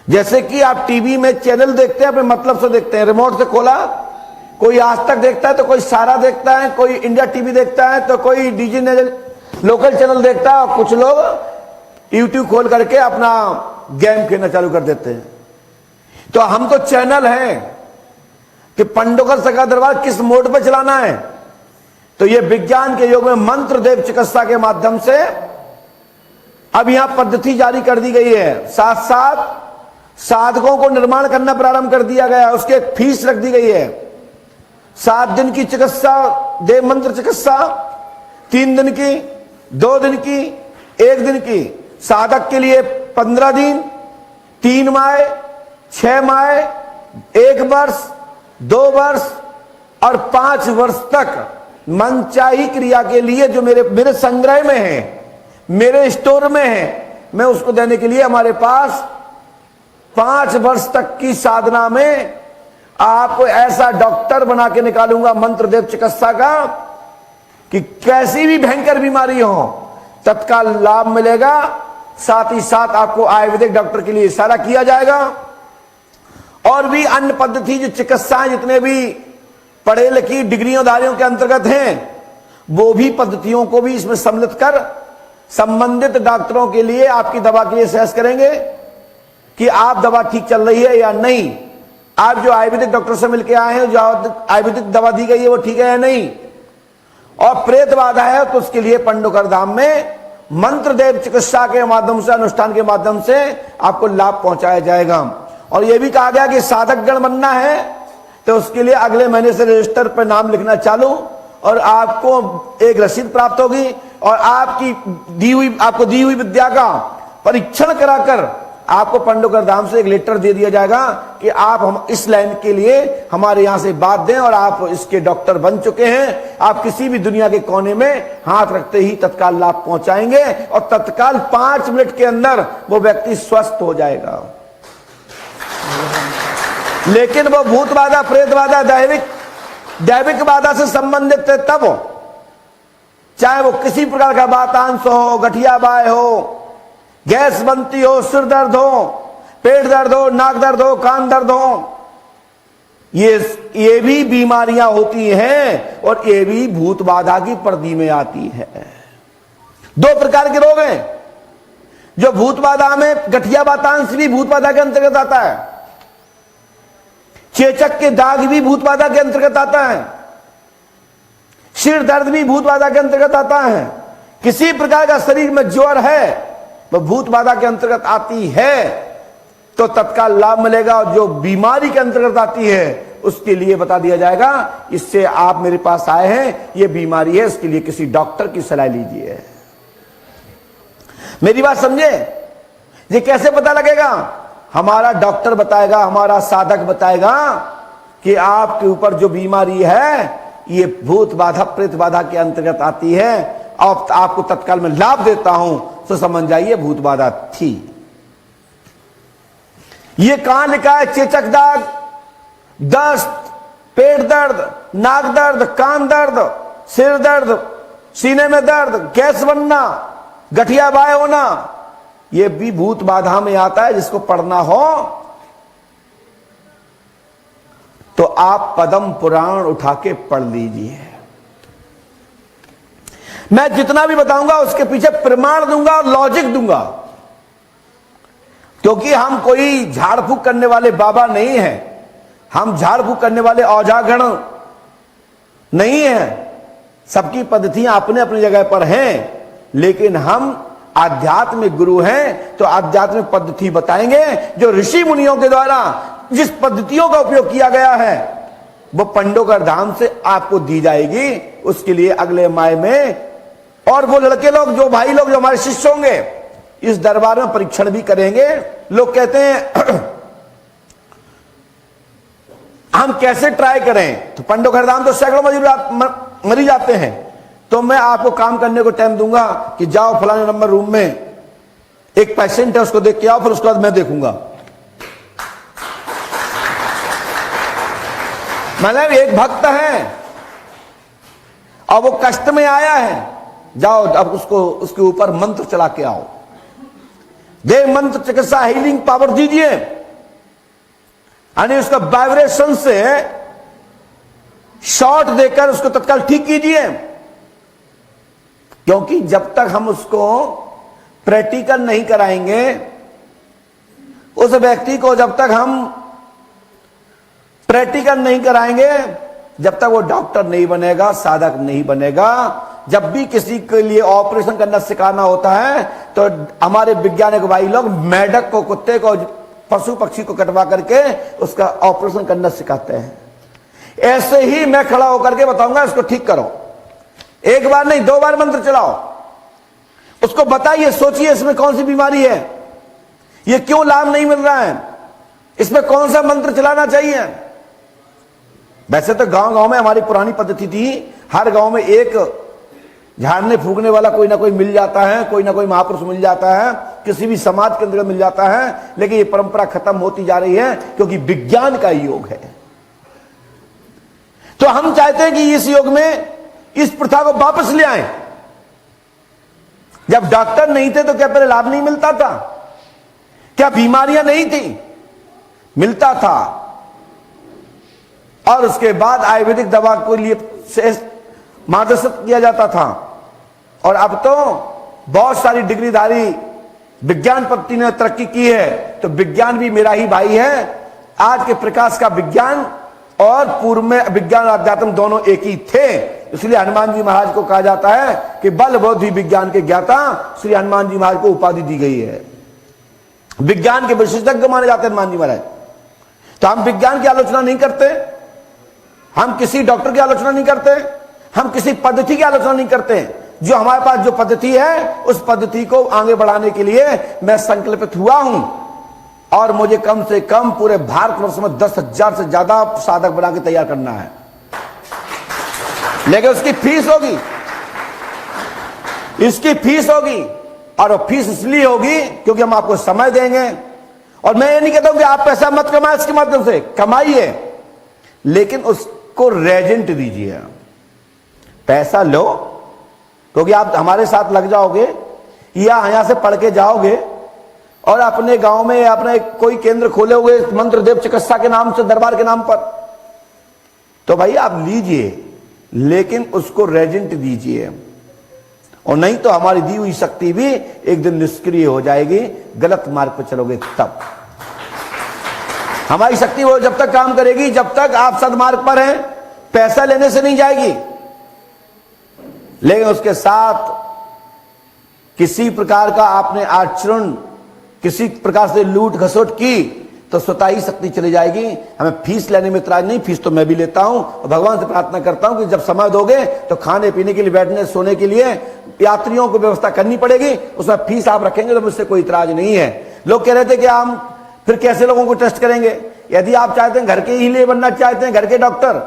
जैसे कि आप टीवी में चैनल देखते हैं, अपने मतलब से देखते हैं, रिमोट से खोला, कोई आज तक देखता है तो कोई सारा देखता है, कोई इंडिया टीवी देखता है तो कोई डीजी लोकल चैनल देखता है, और कुछ लोग यूट्यूब खोल करके अपना गेम खेलना चालू कर देते हैं। तो हम तो चैनल हैं कि पंडोकर सगा दरबार किस मोड पे चलाना है। तो ये विज्ञान के युग में मंत्र देव चिकित्सा के माध्यम से अब यहां पद्धति जारी कर दी गई है। साथ साथ साधकों को निर्माण करना प्रारंभ कर दिया गया है, उसके एक फीस रख दी गई है। 7 दिन की चिकित्सा, देव मंत्र चिकित्सा, 3 दिन की, 2 दिन की, 1 दिन की। साधक के लिए 15 दिन, 3 माह, 6 माह, 1 वर्ष, 2 वर्ष और 5 वर्ष तक मनचाही क्रिया के लिए जो मेरे संग्रह में है, मेरे स्टोर में है, मैं उसको देने के लिए हमारे पास 5 वर्ष तक की साधना में आपको ऐसा डॉक्टर बना के निकालूंगा मंत्र देव चिकित्सा का कि कैसी भी भयंकर बीमारी हो तत्काल लाभ मिलेगा। साथ ही साथ आपको आयुर्वेदिक डॉक्टर के लिए इशारा किया जाएगा। और भी अन्य पद्धति जो चिकित्साएं जितने भी पढ़े लिखी डिग्रियोंधारियों के अंतर्गत हैं, वो भी पद्धतियों को भी इसमें सम्मिलित कर संबंधित डॉक्टरों के लिए आपकी दवा के लिए सहस करेंगे कि आप दवा ठीक चल रही है या नहीं। आप जो आयुर्वेदिक डॉक्टर से मिलकर आए हैं, जो आयुर्वेदिक दवा दी गई है वो ठीक है या नहीं। और प्रेत बाधा है तो उसके लिए पंडोकर धाम में मंत्र देव चिकित्सा के माध्यम से, अनुष्ठान के माध्यम से आपको लाभ पहुंचाया जाएगा। और यह भी कहा गया कि साधक गण बनना है तो उसके लिए अगले महीने से रजिस्टर पर नाम लिखना चालू, और आपको एक रसीद प्राप्त होगी और आपको दी हुई विद्या का परीक्षण कराकर आपको पंडोकर धाम से एक लेटर दे दिया जाएगा कि आप हम इस लाइन के लिए हमारे यहां से बात दें और आप इसके डॉक्टर बन चुके हैं। आप किसी भी दुनिया के कोने में हाथ रखते ही तत्काल लाभ पहुंचाएंगे और तत्काल 5 मिनट के अंदर वो व्यक्ति स्वस्थ हो जाएगा। लेकिन वो भूत बाधा, प्रेत बाधा, दैविक बाधा से संबंधित है तब, चाहे वो किसी प्रकार का वातांश हो, गठिया बाय हो, गैस बनती हो, सिर दर्द हो, पेट दर्द हो, नाक दर्द हो, कान दर्द हो, ये भी बीमारियां होती हैं और ये भी भूत बाधा की परिधि में आती है। 2 प्रकार के रोग हैं जो भूत बाधा में, गठिया वातांश भी भूत बाधा के अंतर्गत आता है, चेचक के दाग भी भूत बाधा के अंतर्गत आता है, सिर दर्द भी भूत बाधा के अंतर्गत आता है। किसी प्रकार का शरीर में ज्वर है वो भूत बाधा के अंतर्गत आती है तो तत्काल लाभ मिलेगा। और जो बीमारी के अंतर्गत आती है उसके लिए बता दिया जाएगा, इससे आप मेरे पास आए हैं, ये बीमारी है, इसके लिए किसी डॉक्टर की सलाह लीजिए। मेरी बात समझे? ये कैसे पता लगेगा? हमारा डॉक्टर बताएगा, हमारा साधक बताएगा कि आपके ऊपर जो बीमारी है ये भूत बाधा, प्रेत बाधा के अंतर्गत आती है, और आपको तत्काल में लाभ देता हूं तो समझ जाइए भूत बाधा थी। ये कहां लिखा है? चेचक दाग, दस्त, पेट दर्द, नाक दर्द, कान दर्द, सिर दर्द, सीने में दर्द, गैस बनना, गठिया बाय होना, ये भी भूत बाधा में आता है। जिसको पढ़ना हो तो आप पद्म पुराण उठा के पढ़ लीजिए। मैं जितना भी बताऊंगा उसके पीछे प्रमाण दूंगा और लॉजिक दूंगा, क्योंकि हम कोई झाड़ फूक करने वाले बाबा नहीं हैं, हम झाड़ फूक करने वाले औजागण नहीं हैं। सबकी पद्धतियां अपने अपनी जगह पर हैं, लेकिन हम आध्यात्मिक गुरु हैं तो आध्यात्मिक पद्धति बताएंगे। जो ऋषि मुनियों के द्वारा जिस पद्धतियों का उपयोग किया गया है वो पंडोकर धाम से आपको दी जाएगी। उसके लिए अगले माह में, और वो लड़के लोग, जो भाई लोग, जो हमारे शिष्य होंगे, इस दरबार में परीक्षण भी करेंगे। लोग कहते हैं हम कैसे ट्राई करें, तो पंडो खरधाम तो सैकड़ों मरीज आते हैं, तो मैं आपको काम करने को टाइम दूंगा कि जाओ फलाने नंबर रूम में एक पेशेंट है, उसको देख के आओ, फिर उसके बाद मैं देखूंगा। मतलब एक भक्त है और वो कष्ट में आया है, जाओ अब उसको उसके ऊपर मंत्र चला के आओ, देव मंत्र चिकित्सा हीलिंग पावर दीजिए, यानी उसका वाइब्रेशन से शॉट देकर उसको तत्काल ठीक कीजिए। क्योंकि जब तक हम उसको प्रैक्टिकल नहीं कराएंगे, उस व्यक्ति को जब तक हम प्रैक्टिकल नहीं कराएंगे, जब तक वो डॉक्टर नहीं बनेगा, साधक नहीं बनेगा। जब भी किसी के लिए ऑपरेशन करना सिखाना होता है तो हमारे वैज्ञानिक भाई लोग मेढक को, कुत्ते को, पशु पक्षी को कटवा करके उसका ऑपरेशन करना सिखाते हैं। ऐसे ही मैं खड़ा होकर के बताऊंगा इसको ठीक करो, एक बार नहीं 2 बार मंत्र चलाओ, उसको बताइए, सोचिए इसमें कौन सी बीमारी है, ये क्यों लाभ नहीं मिल रहा है, इसमें कौन सा मंत्र चलाना चाहिए। वैसे तो गांव गांव में हमारी पुरानी पद्धति थी, हर गांव में एक झाड़ने फूकने वाला कोई ना कोई मिल जाता है, कोई ना कोई महापुरुष मिल जाता है, किसी भी समाज के अंदर मिल जाता है। लेकिन ये परंपरा खत्म होती जा रही है क्योंकि विज्ञान का योग है। तो हम चाहते हैं कि इस योग में इस प्रथा को वापस ले आए। जब डॉक्टर नहीं थे तो क्या पहले लाभ नहीं मिलता था? क्या बीमारियां नहीं थी? मिलता था। और उसके बाद आयुर्वेदिक दवा को लिए मार्गदर्शन किया जाता था। और अब तो बहुत सारी डिग्रीधारी विज्ञान पद्धति ने तरक्की की है, तो विज्ञान भी मेरा ही भाई है। आज के प्रकाश का विज्ञान और पूर्व में विज्ञान और अध्यात्म दोनों एक ही थे। इसलिए हनुमान जी महाराज को कहा जाता है कि बल बुद्धि विज्ञान के ज्ञाता श्री हनुमान जी महाराज को उपाधि दी गई है। विज्ञान के विशेषज्ञ माने जाते हैं हनुमान जी महाराज। तो हम विज्ञान की आलोचना नहीं करते, हम किसी डॉक्टर की आलोचना नहीं करते, हम किसी पद्धति की आलोचना नहीं करते। जो हमारे पास जो पद्धति है उस पद्धति को आगे बढ़ाने के लिए मैं संकल्पित हुआ हूं। और मुझे कम से कम पूरे भारतवर्ष में 10,000 से ज्यादा साधक बना के तैयार करना है। लेकिन उसकी फीस होगी, इसकी फीस होगी। और वो फीस इसलिए होगी क्योंकि हम आपको समय देंगे। और मैं ये नहीं कहता हूं कि आप पैसा मत कमाए, इसके माध्यम से कमाइए, लेकिन उसको रेजेंट दीजिए। पैसा लो क्योंकि आप हमारे साथ लग जाओगे या यहां से पढ़ के जाओगे और अपने गांव में अपने कोई केंद्र खोले हुए मंत्र देव चिकित्सा के नाम से, दरबार के नाम पर, तो भाई आप लीजिए, लेकिन उसको रेजेंट दीजिए। और नहीं तो हमारी दी हुई शक्ति भी एक दिन निष्क्रिय हो जाएगी, गलत मार्ग पर चलोगे तब। हमारी शक्ति वो जब तक काम करेगी जब तक आप सदमार्ग पर हैं, पैसा लेने से नहीं जाएगी। लेकिन उसके साथ किसी प्रकार का आपने आचरण, किसी प्रकार से लूट घसोट की तो स्वतः ही शक्ति चली जाएगी। हमें फीस लेने में इतराज नहीं, फीस तो मैं भी लेता हूं और भगवान से प्रार्थना करता हूं कि जब समय दोगे तो खाने पीने के लिए, बैठने सोने के लिए यात्रियों को व्यवस्था करनी पड़ेगी, उसमें फीस आप रखेंगे तो मुझसे कोई इतराज नहीं है। लोग कह रहे थे कि हम फिर कैसे लोगों को टेस्ट करेंगे। यदि आप चाहते हैं घर के ही लिए बनना चाहते हैं, घर के डॉक्टर,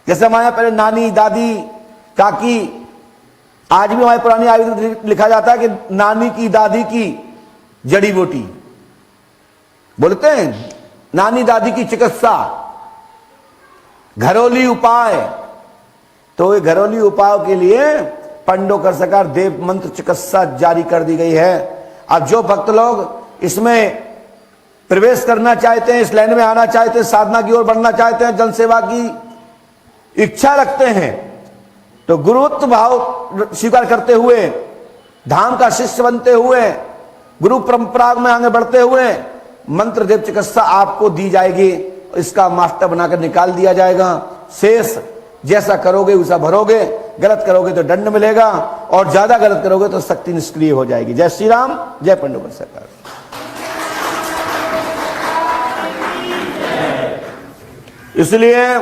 जैसे हमारे यहाँ पहले नानी, दादी, काकी, आज भी हमारी पुरानी आयुर्वेद लिखा जाता है कि नानी की, दादी की जड़ी बूटी बोलते हैं, नानी दादी की चिकित्सा, घरेलू उपाय। तो ये घरेलू उपायों के लिए पंडोकर सरकार देव मंत्र चिकित्सा जारी कर दी गई है। अब जो भक्त लोग इसमें प्रवेश करना चाहते हैं, इस लाइन में आना चाहते हैं, साधना की ओर बढ़ना चाहते हैं, जनसेवा की इच्छा रखते हैं, तो गुरुत्व भाव स्वीकार करते हुए, धाम का शिष्य बनते हुए, गुरु परंपरा में आगे बढ़ते हुए मंत्र देव चिकित्सा आपको दी जाएगी। इसका मास्टर बनाकर निकाल दिया जाएगा। शेष जैसा करोगे वैसा भरोगे, गलत करोगे तो दंड मिलेगा और ज्यादा गलत करोगे तो शक्ति निष्क्रिय हो जाएगी। जय श्री राम, जय पंडोकर सरकार। इसलिए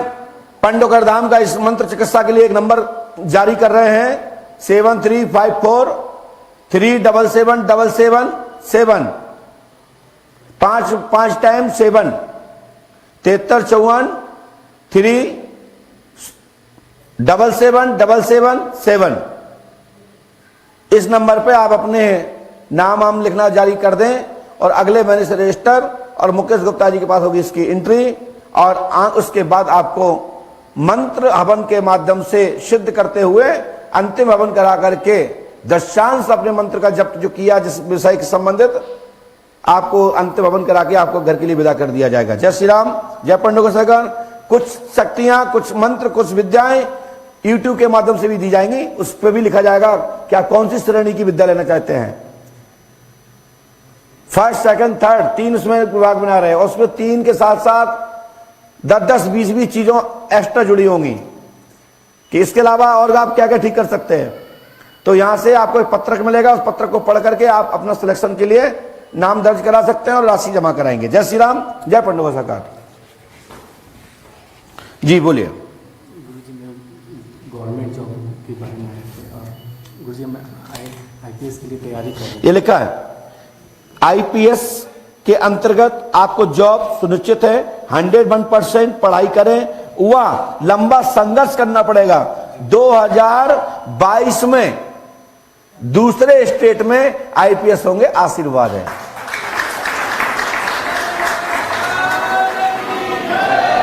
पंडोकर धाम का इस मंत्र चिकित्सा के लिए एक नंबर जारी कर रहे हैं, 7354 37777 5 टाइम 7 7354 37777 इस नंबर पे आप अपने नाम लिखना जारी कर दें और अगले महीने से रजिस्टर और मुकेश गुप्ता जी के पास होगी इसकी एंट्री और उसके बाद आपको मंत्र हवन के माध्यम से सिद्ध करते हुए अंतिम हवन करा करके दशांश अपने मंत्र का जप जो किया जिस विषय के संबंधित आपको अंतिम हवन करा के आपको घर के लिए विदा कर दिया जाएगा। जय श्री राम, जय पंडों सागर। कुछ शक्तियां, कुछ मंत्र, कुछ विद्याएं यूट्यूब के माध्यम से भी दी जाएंगी, उस पर भी लिखा जाएगा क्या कौन सी श्रेणी की विद्या लेना चाहते हैं। फर्स्ट, सेकंड, थर्ड 3 उसमें विभाग बना रहे हैं और उसमें 3 के साथ साथ 10-10, 20-20 चीजों एक्स्ट्रा जुड़ी होंगी कि इसके अलावा और आप क्या क्या ठीक कर सकते हैं। तो यहां से आपको एक पत्रक मिलेगा, उस पत्रक को पढ़ करके आप अपना सिलेक्शन के लिए नाम दर्ज करा सकते हैं और राशि जमा कराएंगे। जय श्री राम, जय पंडों सरकार। जी बोलिए। गुरुजी मैं गवर्नमेंट जॉब की बारे में गुरुजी मैं आईपीएस के लिए तैयारी कर रहा हूँ। ये लिखा है आईपीएस के अंतर्गत आपको जॉब सुनिश्चित है। 101% पढ़ाई करें, वह लंबा संघर्ष करना पड़ेगा। 2022 में दूसरे स्टेट में आईपीएस होंगे, आशीर्वाद है।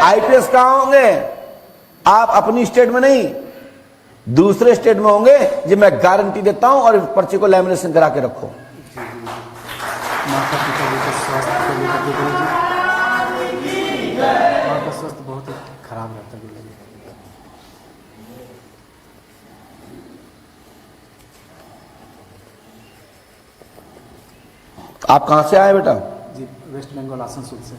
आईपीएस कहां होंगे? आप अपनी स्टेट में नहीं, दूसरे स्टेट में होंगे, जो मैं गारंटी देता हूं। और पर्ची को लैमिनेशन करा के रखो। माता पिता जी का स्वास्थ्य को लेकर के गुरुजी माँ का स्वास्थ्य बहुत ही खराब रहता है गुरुजी। आप कहां से आए बेटा? जी वेस्ट बंगाल आसनसोल से।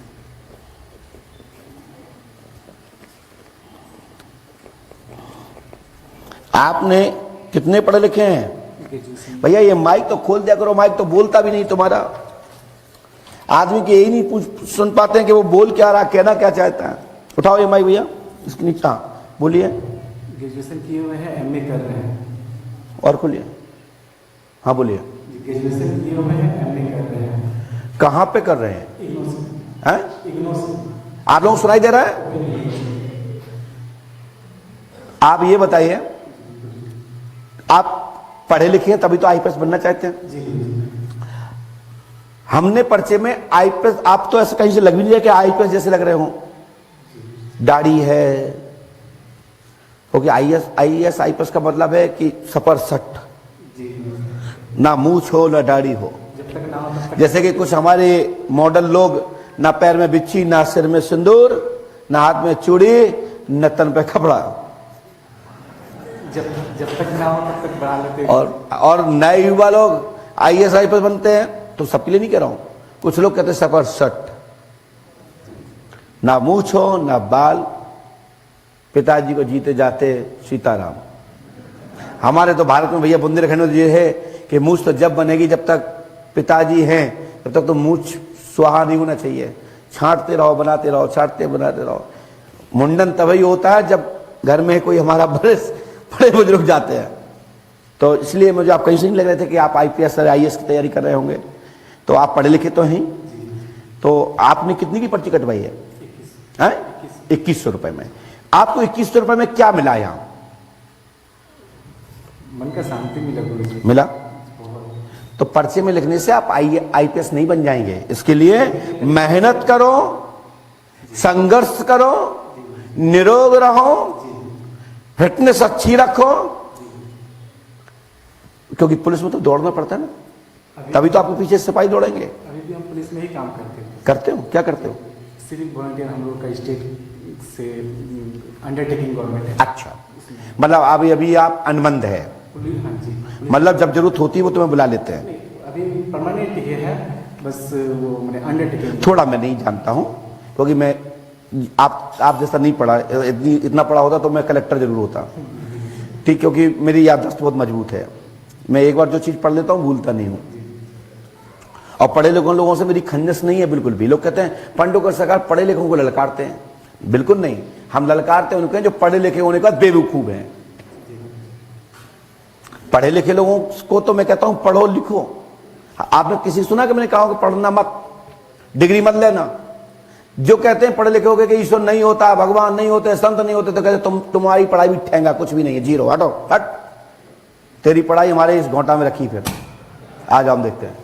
आपने कितने पढ़े लिखे हैं? ग्रेजुएशन। भैया ये माइक तो खोल दिया करो, माइक तो बोलता भी नहीं तुम्हारा। आदमी के यही नहीं सुन पाते हैं कि वो बोल क्या रहा, कहना क्या चाहता है। उठाओ ये माइक भैया, इसके नीचे बोलिए। ग्रेजुएशन किए हुए हैं, एमए कर रहे हैं। और खोलिए, हाँ बोलिए। ग्रेजुएशन किए हुए हैं, एमए कर रहे हैं। कहाँ पे कर रहे हैं? इग्नू से। हैं? इग्नू से। आप लोग सुनाई दे रहा है? आप ये बताइए, आप पढ़े लिखे हैं तभी तो आईपीएस बनना चाहते हैं। जी हमने पर्चे में आईपीएस, आप तो ऐसे कहीं से लग भी नहीं रहे कि आईपीएस जैसे लग रहे हो। दाढ़ी है, क्योंकि आईएएस आईपीएस का मतलब है कि सपर सट, ना मूछ हो ना दाढ़ी हो। जब तक ना हो तब तक। जैसे कि कुछ हमारे मॉडल लोग ना पैर में बिच्छी, ना सिर में सिंदूर, ना हाथ में चूड़ी, न तन पे कपड़ा। जब तक ना हो तब तक बढ़ा लेते हैं। और नए युवा लोग आईएएस आईपीएस बनते हैं, तो सबके लिए नहीं कह रहा हूं। कुछ लोग कहते हैं सपर सट, ना मूछ हो ना बाल, पिताजी को जीते जाते सीताराम। हमारे तो भारत में भैया बुंदेलखंड में ये है कि मूछ तो जब बनेगी जब तक पिताजी हैं, तब तक तो मूछ सुहा नहीं होना चाहिए। छांटते रहो, बनाते रहो, छांटते बनाते रहो। मुंडन तभी होता है जब घर में कोई हमारा बड़े बुजुर्ग जाते हैं। तो इसलिए मुझे आप कहीं से नहीं लग रहे थे कि आप आईपीएस और आईएएस की तैयारी कर रहे होंगे। तो आप पढ़े लिखे तो हैं। तो आपने कितनी की पर्ची कटवाई है? 2100 रुपए में। आपको 2100 रुपए में क्या मिला? यहां मन का शांति मिला गुरुजी। मिला। तो पर्चे में लिखने से आप आईपीएस नहीं बन जाएंगे। इसके लिए मेहनत करो, संघर्ष करो, निरोग रहो, फिटनेस अच्छी रखो, क्योंकि पुलिस में तो दौड़ना पड़ता है ना, तभी तो आपके पीछे सिपाही दौड़ेंगे। अभी भी हम पुलिस में ही काम करते हैं। करते हो? क्या करते हो? सिविक वॉलंटियर हम लोग का स्टेट से अंडरटेकिंग गवर्नमेंट है। अच्छा, मतलब अभी आप अनुबंध है, पुलिस, हाँ जी। मतलब जब जरूरत होती है वो तुम्हें बुला लेते हैं। नहीं, अभी परमानेंट ये है, बस वो मैंने अंडरटेकिंग। थोड़ा मैं नहीं जानता हूं, क्योंकि मैं आप जैसा नहीं पढ़ा, इतना पढ़ा होता तो मैं कलेक्टर जरूर होता। ठीक, क्योंकि मेरी याददाश्त बहुत मजबूत है। मैं एक बार जो चीज पढ़ लेता हूं भूलता नहीं हूं। और पढ़े लिखे लोगों से मेरी खन्नस नहीं है बिल्कुल भी। लोग कहते हैं पंडोकर सरकार पढ़े लिखों को ललकारते हैं। बिल्कुल नहीं, हम ललकारते हैं उनको जो पढ़े लिखे होने का बेवकूफ हैं। पढ़े लिखे लोगों को तो मैं कहता हूं पढ़ो लिखो। आपने किसी सुना कि मैंने कहा कि पढ़ना मत, डिग्री मत लेना? जो कहते हैं पढ़े लिखे हो गए कि ईश्वर नहीं होता, भगवान नहीं होते, संत नहीं होते, तो कहते तुम्हारी पढ़ाई भी ठेंगा, कुछ भी नहीं है, जीरो, हटो हट, तेरी पढ़ाई हमारे इस घोंटा में रखी। फिर आज हम देखते हैं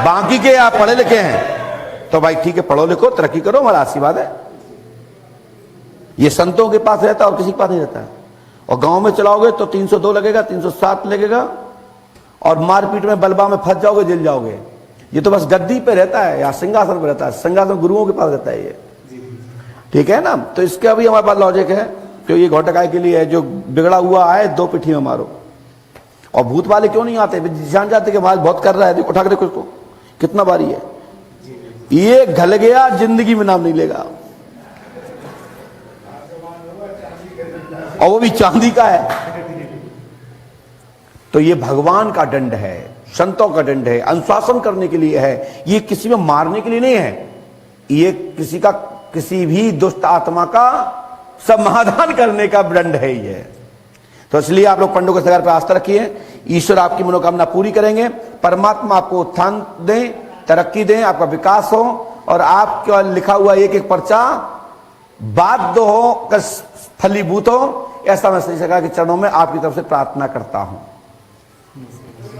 बाकी के आप पढ़े लिखे हैं तो भाई ठीक है, पढ़ो लिखो, तरक्की करो, हमारा आशीर्वाद है। ये संतों के पास रहता है और किसी के पास नहीं रहता है। और गांव में चलाओगे तो 302 लगेगा, 307 लगेगा, और मारपीट में बलबा में फंस जाओगे, जल जाओगे। ये तो बस गद्दी पे रहता है या सिंहासन पे रहता है, सिंहासन गुरुओं के पास रहता है ये, ठीक है ना। तो इसका भी हमारे पास लॉजिक है कि ये घोटकाय के लिए है, जो बिगड़ा हुआ है 2 पिठी में मारो। और भूत वाले क्यों नहीं आते? जान जाते कि महाराज बहुत कर रहा है, देखो उठा के देखो उसको कितना बारी है, ये घल गया जिंदगी में नाम नहीं लेगा, और वो भी चांदी का है। तो ये भगवान का दंड है, संतों का दंड है, अनुशासन करने के लिए है, ये किसी में मारने के लिए नहीं है, ये किसी भी दुष्ट आत्मा का समाधान करने का दंड है ये। तो इसलिए आप लोग पंडों के सगार पर आस्था रखिए, ईश्वर आपकी मनोकामना पूरी करेंगे, परमात्मा आपको उत्थान दें, तरक्की दें, आपका विकास हो, और आपका लिखा हुआ एक एक पर्चा बाध्य हो, फलीभूत हो, ऐसा मैं श्री सरकार के चरणों में आपकी तरफ से प्रार्थना करता हूं।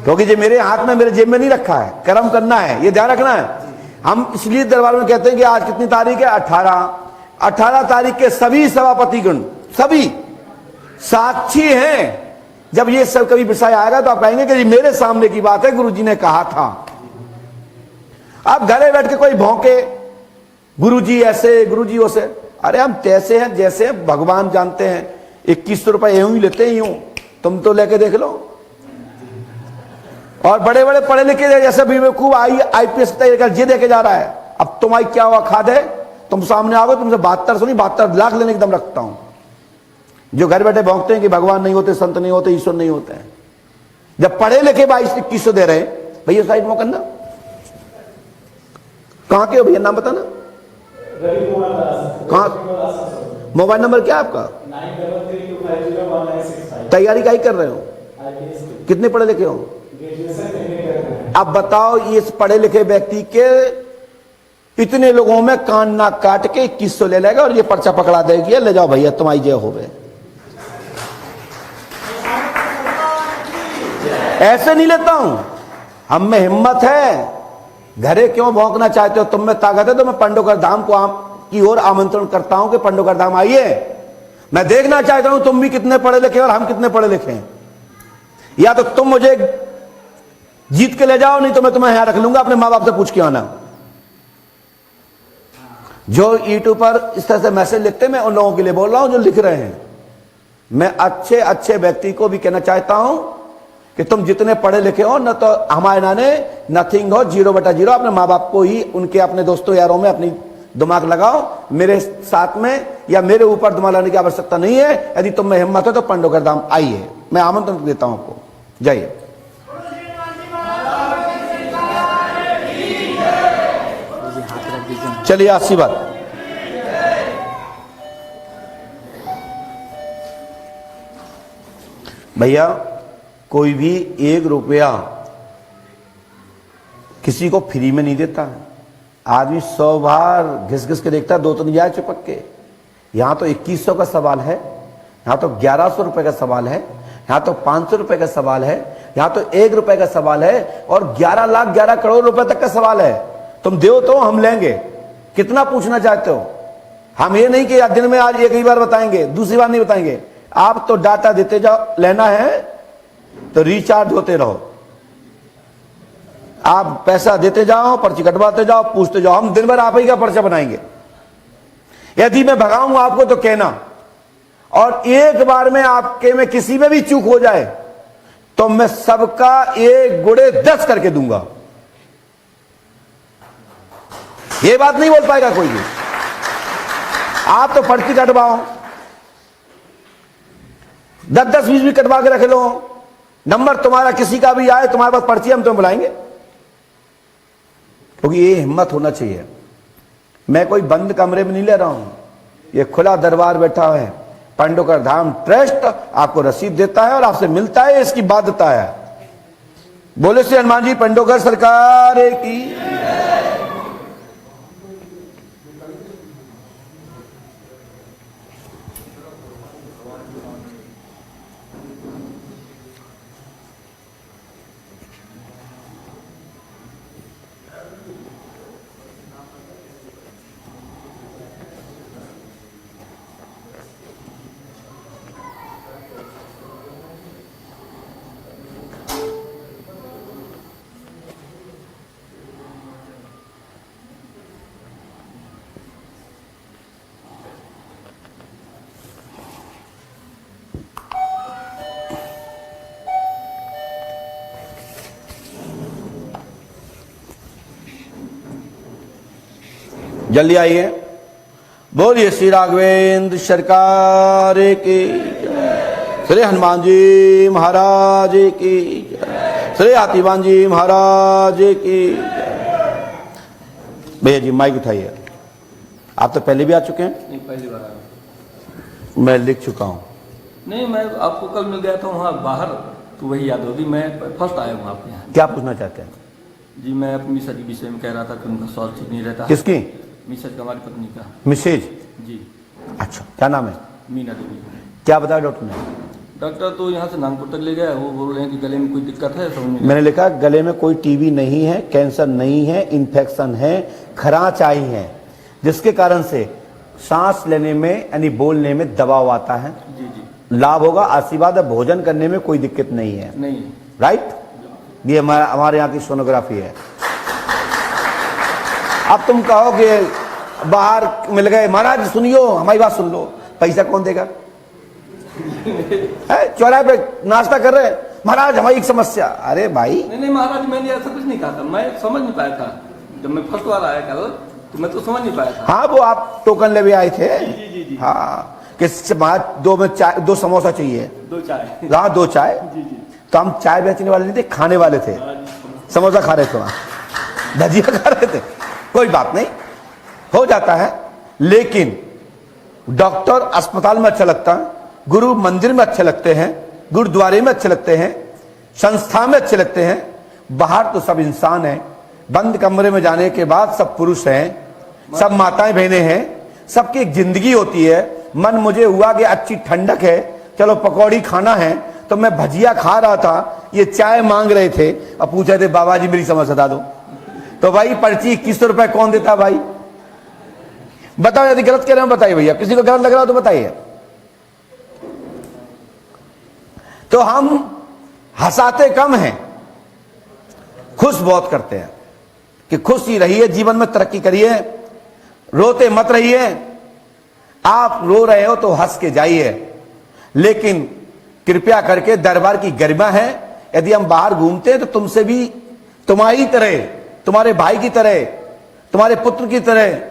क्योंकि ये मेरे हाथ में, मेरे जेब में नहीं रखा है, कर्म करना है, ये ध्यान रखना है। हम इसलिए दरबार में कहते हैं कि आज कितनी तारीख है? 18 तारीख के सभी सभापतिगण, सभी साक्षी हैं। जब ये सब कभी विषय आएगा तो आप कहेंगे कि मेरे सामने की बात है, गुरुजी ने कहा था। आप घरे बैठ के कोई भौंके, गुरुजी ऐसे, गुरुजी वैसे, अरे हम तैसे हैं जैसे भगवान जानते हैं। 2100 रुपए यूं ही लेते हैं, यूं तुम तो लेके देख लो। और बड़े बड़े पढ़े लिखे जैसे बेवकूफ IPS ये देके जा रहा है। अब तुम्हारी क्या हुआ खाद है, तुम सामने आओगे, तुमसे 72 लाख लेने की दम रखता हूं। जो घर बैठे भौंकते हैं कि भगवान नहीं होते, संत नहीं होते, ईश्वर नहीं होते हैं, जब पढ़े लिखे 22-2100 दे रहे भैया, साइड में करना। कहां के हो भैया, नाम बताना। कहां? मोबाइल नंबर क्या आपका? 93250196। तैयारी का ही कर रहे हो? कितने पढ़े लिखे हो? अब बताओ, इस पढ़े लिखे व्यक्ति के इतने लोगों में कान नाक काट के 2100 ले लेगा और ये पर्चा पकड़ा देगी, ले जाओ भैया तुम्हारी जय होवे। ऐसे नहीं लेता हूं, हम में हिम्मत है। घरे क्यों भौंकना चाहते हो? तुम में ताकत है तो मैं पंडोकर धाम की ओर आमंत्रण करता हूं कि पंडोकर धाम आइए। मैं देखना चाहता हूं तुम भी कितने पढ़े लिखे और हम कितने पढ़े लिखे हैं। या तो तुम मुझे जीत के ले जाओ, नहीं तो मैं तुम्हें यहां रख लूंगा, अपने मां बाप से पूछ के आना। जो यूट्यूब पर इस तरह से मैसेज लिखते हैं, मैं उन लोगों के लिए बोल रहा हूं जो लिख रहे हैं। मैं अच्छे अच्छे व्यक्ति को भी कहना चाहता हूं कि तुम जितने पढ़े लिखे हो न, तो हमारे नाने नथिंग हो, 0/0। अपने माँ बाप को ही, उनके अपने दोस्तों यारों में अपनी दिमाग लगाओ, मेरे साथ में या मेरे ऊपर दिमाग लगाने की आवश्यकता नहीं है। यदि तुम में हिम्मत हो तो पंडोकर धाम आइए, मैं आमंत्रण देता हूं आपको। जाइए। चलिए आशीर्वाद। भैया कोई भी 1 रुपया किसी को फ्री में नहीं देता है। आदमी 100 बार घिस घिस के देखता है, 2 तो नहीं जाए चिपक के। यहां तो 2100 का सवाल है, यहां तो 1100 रुपए का सवाल है, यहां तो 500 रुपए का सवाल है, यहां तो 1 रुपए का सवाल है, और 11 लाख 11 करोड़ रुपए तक का सवाल है। तुम दो तो हम लेंगे। कितना पूछना चाहते हो? हम ये नहीं कि दिन में आज एक ही बार बताएंगे, दूसरी बार नहीं बताएंगे। आप तो डाटा देते जाओ, लेना है तो रिचार्ज होते रहो, आप पैसा देते जाओ, पर्ची कटवाते जाओ, पूछते जाओ। हम दिन भर आप ही का पर्चा बनाएंगे। यदि मैं भगाऊंगा आपको तो कहना, और एक बार में आपके में किसी में भी चूक हो जाए तो मैं सबका 1 गुणे 10 करके दूंगा। ये बात नहीं बोल पाएगा कोई भी। आप तो पर्ची कटवाओ, 10-10 20 भी कटवा के रख लो, नंबर तुम्हारा किसी का भी आए, तुम्हारे पास पर्ची, हम तुम्हें बुलाएंगे। क्योंकि ये हिम्मत होना चाहिए। मैं कोई बंद कमरे में नहीं ले रहा हूं, ये खुला दरबार बैठा है। पांडवकर धाम ट्रस्ट आपको रसीद देता है और आपसे मिलता है, इसकी बाध्यता है। बोले श्री हनुमान जी पांडवकर सरकार की। जल्दी आइए। बोलिए श्री राघवेंद्र सरकार की, श्री हनुमान जी महाराज की, श्री हाथीवान जी महाराज की। भैया जी माइक उठाइए। आप तो पहले भी आ चुके हैं? नहीं, पहली बार आया। मैं लिख चुका हूं। नहीं, मैं आपको कल मिल गया था वहाँ बाहर, तो वही याद होगी। मैं फर्स्ट आया हूँ आपके यहाँ। क्या पूछना चाहते हैं? जी, मैं अपनी मिसेज के विषय में कह रहा था कि उनका स्वास्थ्य ठीक नहीं रहता। किसकी? मिसेज का, हमारी पत्नी का। मिसेज? जी। अच्छा, क्या नाम है? मीना देवी। क्या बताया डॉक्टर ने? डॉक्टर तो यहाँ से नागपुर तक ले गया। वो बोल रहे हैं कि गले में कोई दिक्कत है, समझ में। मैंने लिखा गले में कोई टीबी नहीं है, कैंसर नहीं है, इन्फेक्शन है, खरांच आई है, जिसके कारण से सांस लेने में यानी बोलने में दबाव आता है। जी जी। लाभ होगा, आशीर्वाद है, भोजन करने में कोई दिक्कत नहीं है। नहीं। राइट? ये हमारे यहाँ की सोनोग्राफी है। अब तुम कहो कि बाहर मिल गए, महाराज सुनियो हमारी बात सुन लो, पैसा कौन देगा? चौराहे पे नाश्ता कर रहे हैं, महाराज हमारी एक समस्या। अरे भाई नहीं महाराज, मैंने ऐसा कुछ नहीं कहा था। मैं समझ नहीं पाया था जब मैं फर्स्ट बार आया कल, तो मैं तो समझ नहीं पाया था। हाँ, वो आप टोकन ले भी आए थे। जी जी जी। हाँ, कि दो में चाय, 2 समोसा चाहिए। 2 चाय। हाँ, 2 चाय। जी जी। तो हम चाय बेचने वाले नहीं थे, खाने वाले थे। समोसा खा रहे थे, वहां भजिया खा रहे थे। कोई बात नहीं, हो जाता है। लेकिन डॉक्टर अस्पताल में अच्छा लगता है, गुरु मंदिर में अच्छे लगते हैं, गुरुद्वारे में अच्छे लगते हैं, संस्था में अच्छे लगते हैं। बाहर तो सब इंसान हैं। बंद कमरे में जाने के बाद सब पुरुष हैं, सब माताएं बहनें हैं, सबकी एक जिंदगी होती है। मन मुझे हुआ कि अच्छी ठंडक है, चलो पकौड़ी खाना है, तो मैं भजिया खा रहा था, ये चाय मांग रहे थे और पूछे थे बाबा जी मेरी समझ बता दो। तो भाई पर्ची 2100 रुपए कौन देता भाई? बताओ, यदि गलत कह रहे हो बताइए भैया, किसी को गलत लग रहा हो तो बताइए। तो हम हंसाते कम हैं, खुश बहुत करते हैं कि खुश ही रहिए, जीवन में तरक्की करिए, रोते मत रहिए। आप रो रहे हो तो हंस के जाइए, लेकिन कृपया करके दरबार की गरिमा है। यदि हम बाहर घूमते हैं तो तुमसे भी, तुम्हारी तरह, तुम्हारे भाई की तरह, तुम्हारे पुत्र की तरह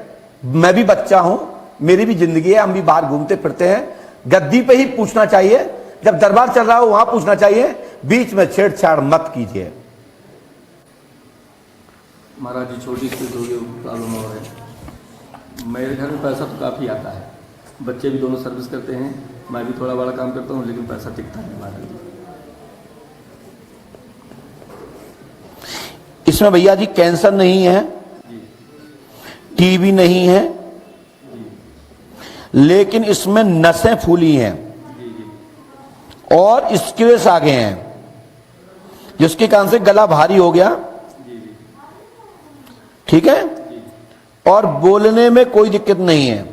मैं भी बच्चा हूं, मेरी भी जिंदगी है, हम भी बाहर घूमते फिरते हैं। गद्दी पे ही पूछना चाहिए, जब दरबार चल रहा हो वहां पूछना चाहिए, बीच में छेड़छाड़ मत कीजिए। महाराज जी, छोटी सी प्रॉब्लम हो रही है। मेरे घर में पैसा तो काफ़ी आता है, बच्चे भी दोनों सर्विस करते हैं, मैं भी थोड़ा बड़ा काम करता हूँ, लेकिन पैसा टिकता नहीं महाराज जी। इसमें भैया जी कैंसर नहीं है, टीबी नहीं है, लेकिन इसमें नसें फूली हैं और स्क्रेच आ गए हैं, जिसके कारण से गला भारी हो गया। ठीक है? और बोलने में कोई दिक्कत नहीं है,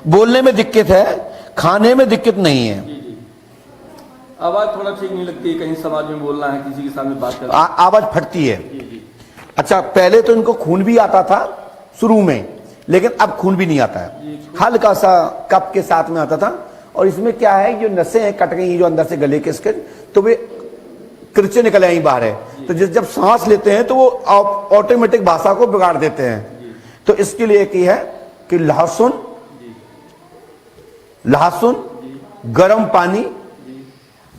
बोलने में दिक्कत है, खाने में दिक्कत नहीं है। आवाज थोड़ा ठीक नहीं लगती है, कहीं समाज में बोलना है, किसी के सामने बात करना, आवाज फटती है। अच्छा, पहले तो इनको खून भी आता था शुरू में, लेकिन अब खून भी नहीं आता है, हल्का सा कप के साथ में आता था। और इसमें क्या है, जो नसें हैं कट गई, जो अंदर से गले के इसके, तो वे किरचे निकल आई बाहर है, तो जब सांस लेते हैं तो वो ऑटोमेटिक भाषा को बिगाड़ देते हैं। तो इसके लिए एक ही है कि लहसुन, गर्म पानी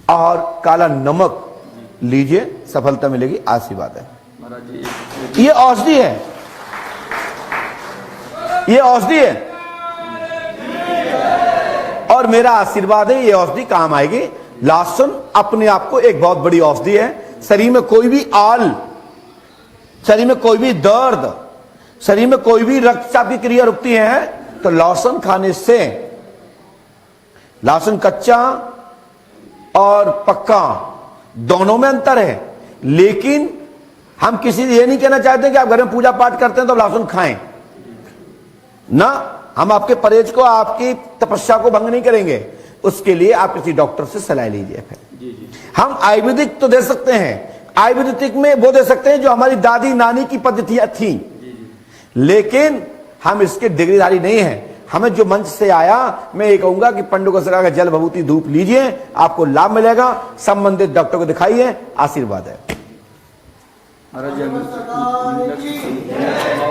और काला नमक लीजिए, सफलता मिलेगी, आशीर्वाद है। महाराज जी ये औषधि है, ये औषधि है। और मेरा आशीर्वाद है ये औषधि काम आएगी। लहसुन अपने आप को एक बहुत बड़ी औषधि है। शरीर में कोई भी आल, शरीर में कोई भी दर्द, शरीर में कोई भी रक्तचाप की क्रिया रुकती है तो लहसुन खाने से, लहसुन कच्चा और पक्का दोनों में अंतर है। लेकिन हम किसी ये नहीं कहना चाहते कि आप घर में पूजा पाठ करते हैं तो लहसुन खाएं ना, हम आपके परहेज को, आपकी तपस्या को भंग नहीं करेंगे। उसके लिए आप किसी डॉक्टर से सलाह लीजिए। फिर हम आयुर्वेदिक तो दे सकते हैं, आयुर्वेदिक में वो दे सकते हैं जो हमारी दादी नानी की पद्धतियां थी, लेकिन हम इसके डिग्रीधारी नहीं हैं। हमें जो मंच से आया, मैं ये कहूंगा कि पंडों का सरकार का जल भभूति धूप लीजिए, आपको लाभ मिलेगा। संबंधित डॉक्टर को दिखाइए, आशीर्वाद है। महाराज जी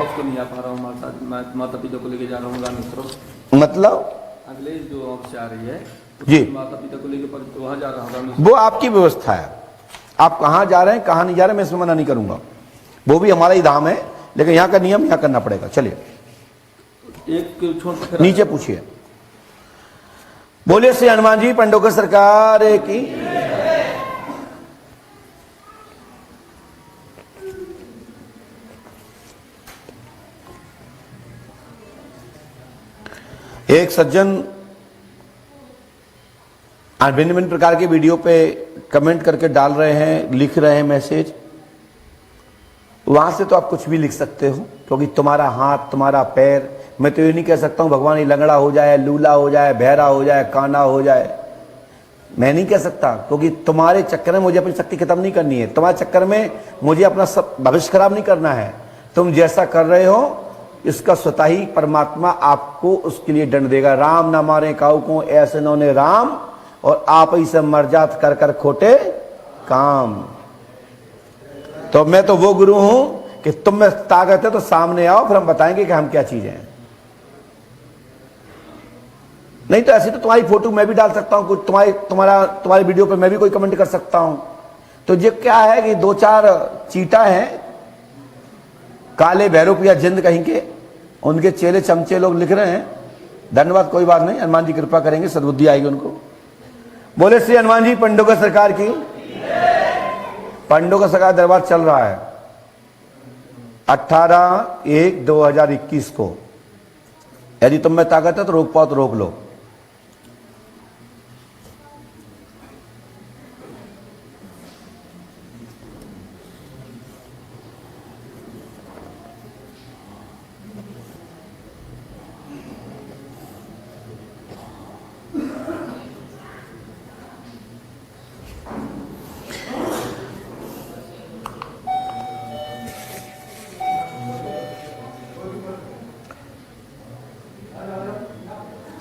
उसको नहीं आ पा रहा हूँ, माता पिता को लेके जा रहा हूँ रामेश्वरम। मतलब अगले जो ऑफिस आ रही है जी, माता पिता को लेके वहां जा रहा हूँ। वो आपकी व्यवस्था है, आप कहां जा रहे हैं कहां नहीं जा रहे हैं मैं इसमें मना नहीं करूंगा, वो भी हमारा ही धाम है, लेकिन यहां का नियम यहां करना पड़ेगा। चलिए एक छोटा नीचे पूछिए। बोलिए श्री हनुमान जी पंडों की सरकार की। एक सज्जन आज भिन्न भिन्न प्रकार के वीडियो पे कमेंट करके डाल रहे हैं, लिख रहे हैं मैसेज। वहां से तो आप कुछ भी लिख सकते हो, क्योंकि तुम्हारा हाथ, तुम्हारा पैर, मैं तो ये नहीं कह सकता हूं भगवान ये लंगड़ा हो जाए, लूला हो जाए, बहरा हो जाए, काना हो जाए, मैं नहीं कह सकता, क्योंकि तुम्हारे चक्कर में मुझे अपनी शक्ति खत्म नहीं करनी है, तुम्हारे चक्कर में मुझे अपना सब भविष्य खराब नहीं करना है। तुम जैसा कर रहे हो इसका स्वतः ही परमात्मा आपको उसके लिए दंड देगा। राम ना मारे काऊ को, ऐसे नौने राम, और आप ही से मर जात कर कर खोटे काम। तो मैं तो वो गुरु हूं कि तुम में ताकत है तो सामने आओ, फिर हम बताएंगे कि हम क्या चीजें हैं। नहीं तो ऐसी तो तुम्हारी फोटो मैं भी डाल सकता हूं, कुछ तुम्हारे वीडियो पे मैं भी कोई कमेंट कर सकता हूं। तो ये क्या है कि दो चार चीटा हैं, काले भैरवपिया जिंद कहीं के, उनके चेले चमचे लोग लिख रहे हैं। धन्यवाद, कोई बात नहीं, हनुमान जी कृपा करेंगे, सद्बुद्धि आएगी उनको। बोले श्री हनुमान जी पंडों का सरकार की। पंडों का सरकार दरबार चल रहा है 18/1/2021 को। यदि तुम में ताकत है तो रोक पाओ तो रोक लो।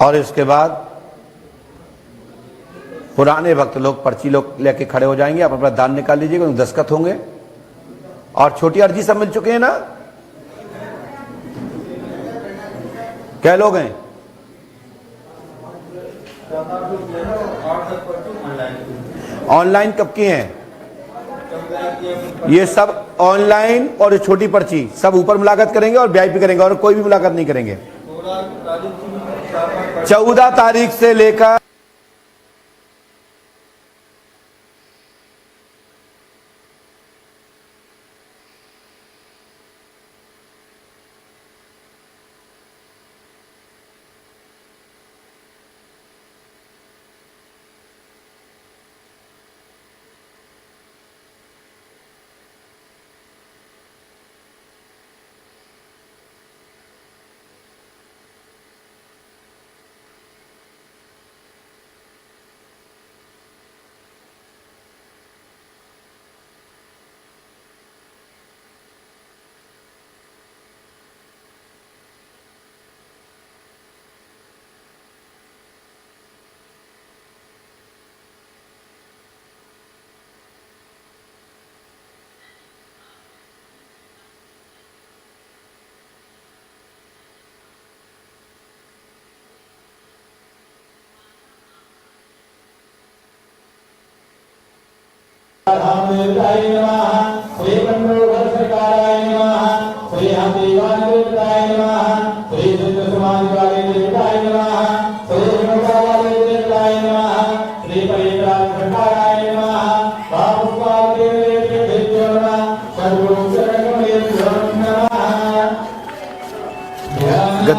और इसके बाद पुराने भक्त लोग पर्ची लोग लेके खड़े हो जाएंगे, आप अपना दान निकाल लीजिएगा, दस्तखत होंगे। और छोटी अर्जी सब मिल चुके हैं ना? क्या लोग हैं? ऑनलाइन कब की हैं? ये सब ऑनलाइन और ये छोटी पर्ची सब ऊपर मुलाकात करेंगे और वीआईपी करेंगे, और कोई भी मुलाकात नहीं करेंगे। 14 तारीख से लेकर रामाय नमः, श्री पंडोघर सरकाराय नमः, श्री हाथीवान देवताय नमः, श्री सिद्ध समाज वाले देवताय नमः, श्री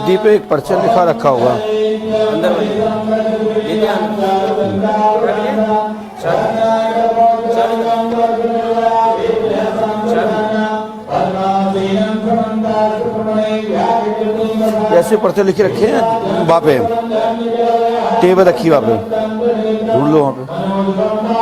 गद्दी पे एक पर्चा लिखा रखा होगा। अंदर लेते ऐसे पर्चे लिखे रखे हैं वहाँ पे, टेबल रखी वहाँ पे, ढूंढ लो वहाँ पे।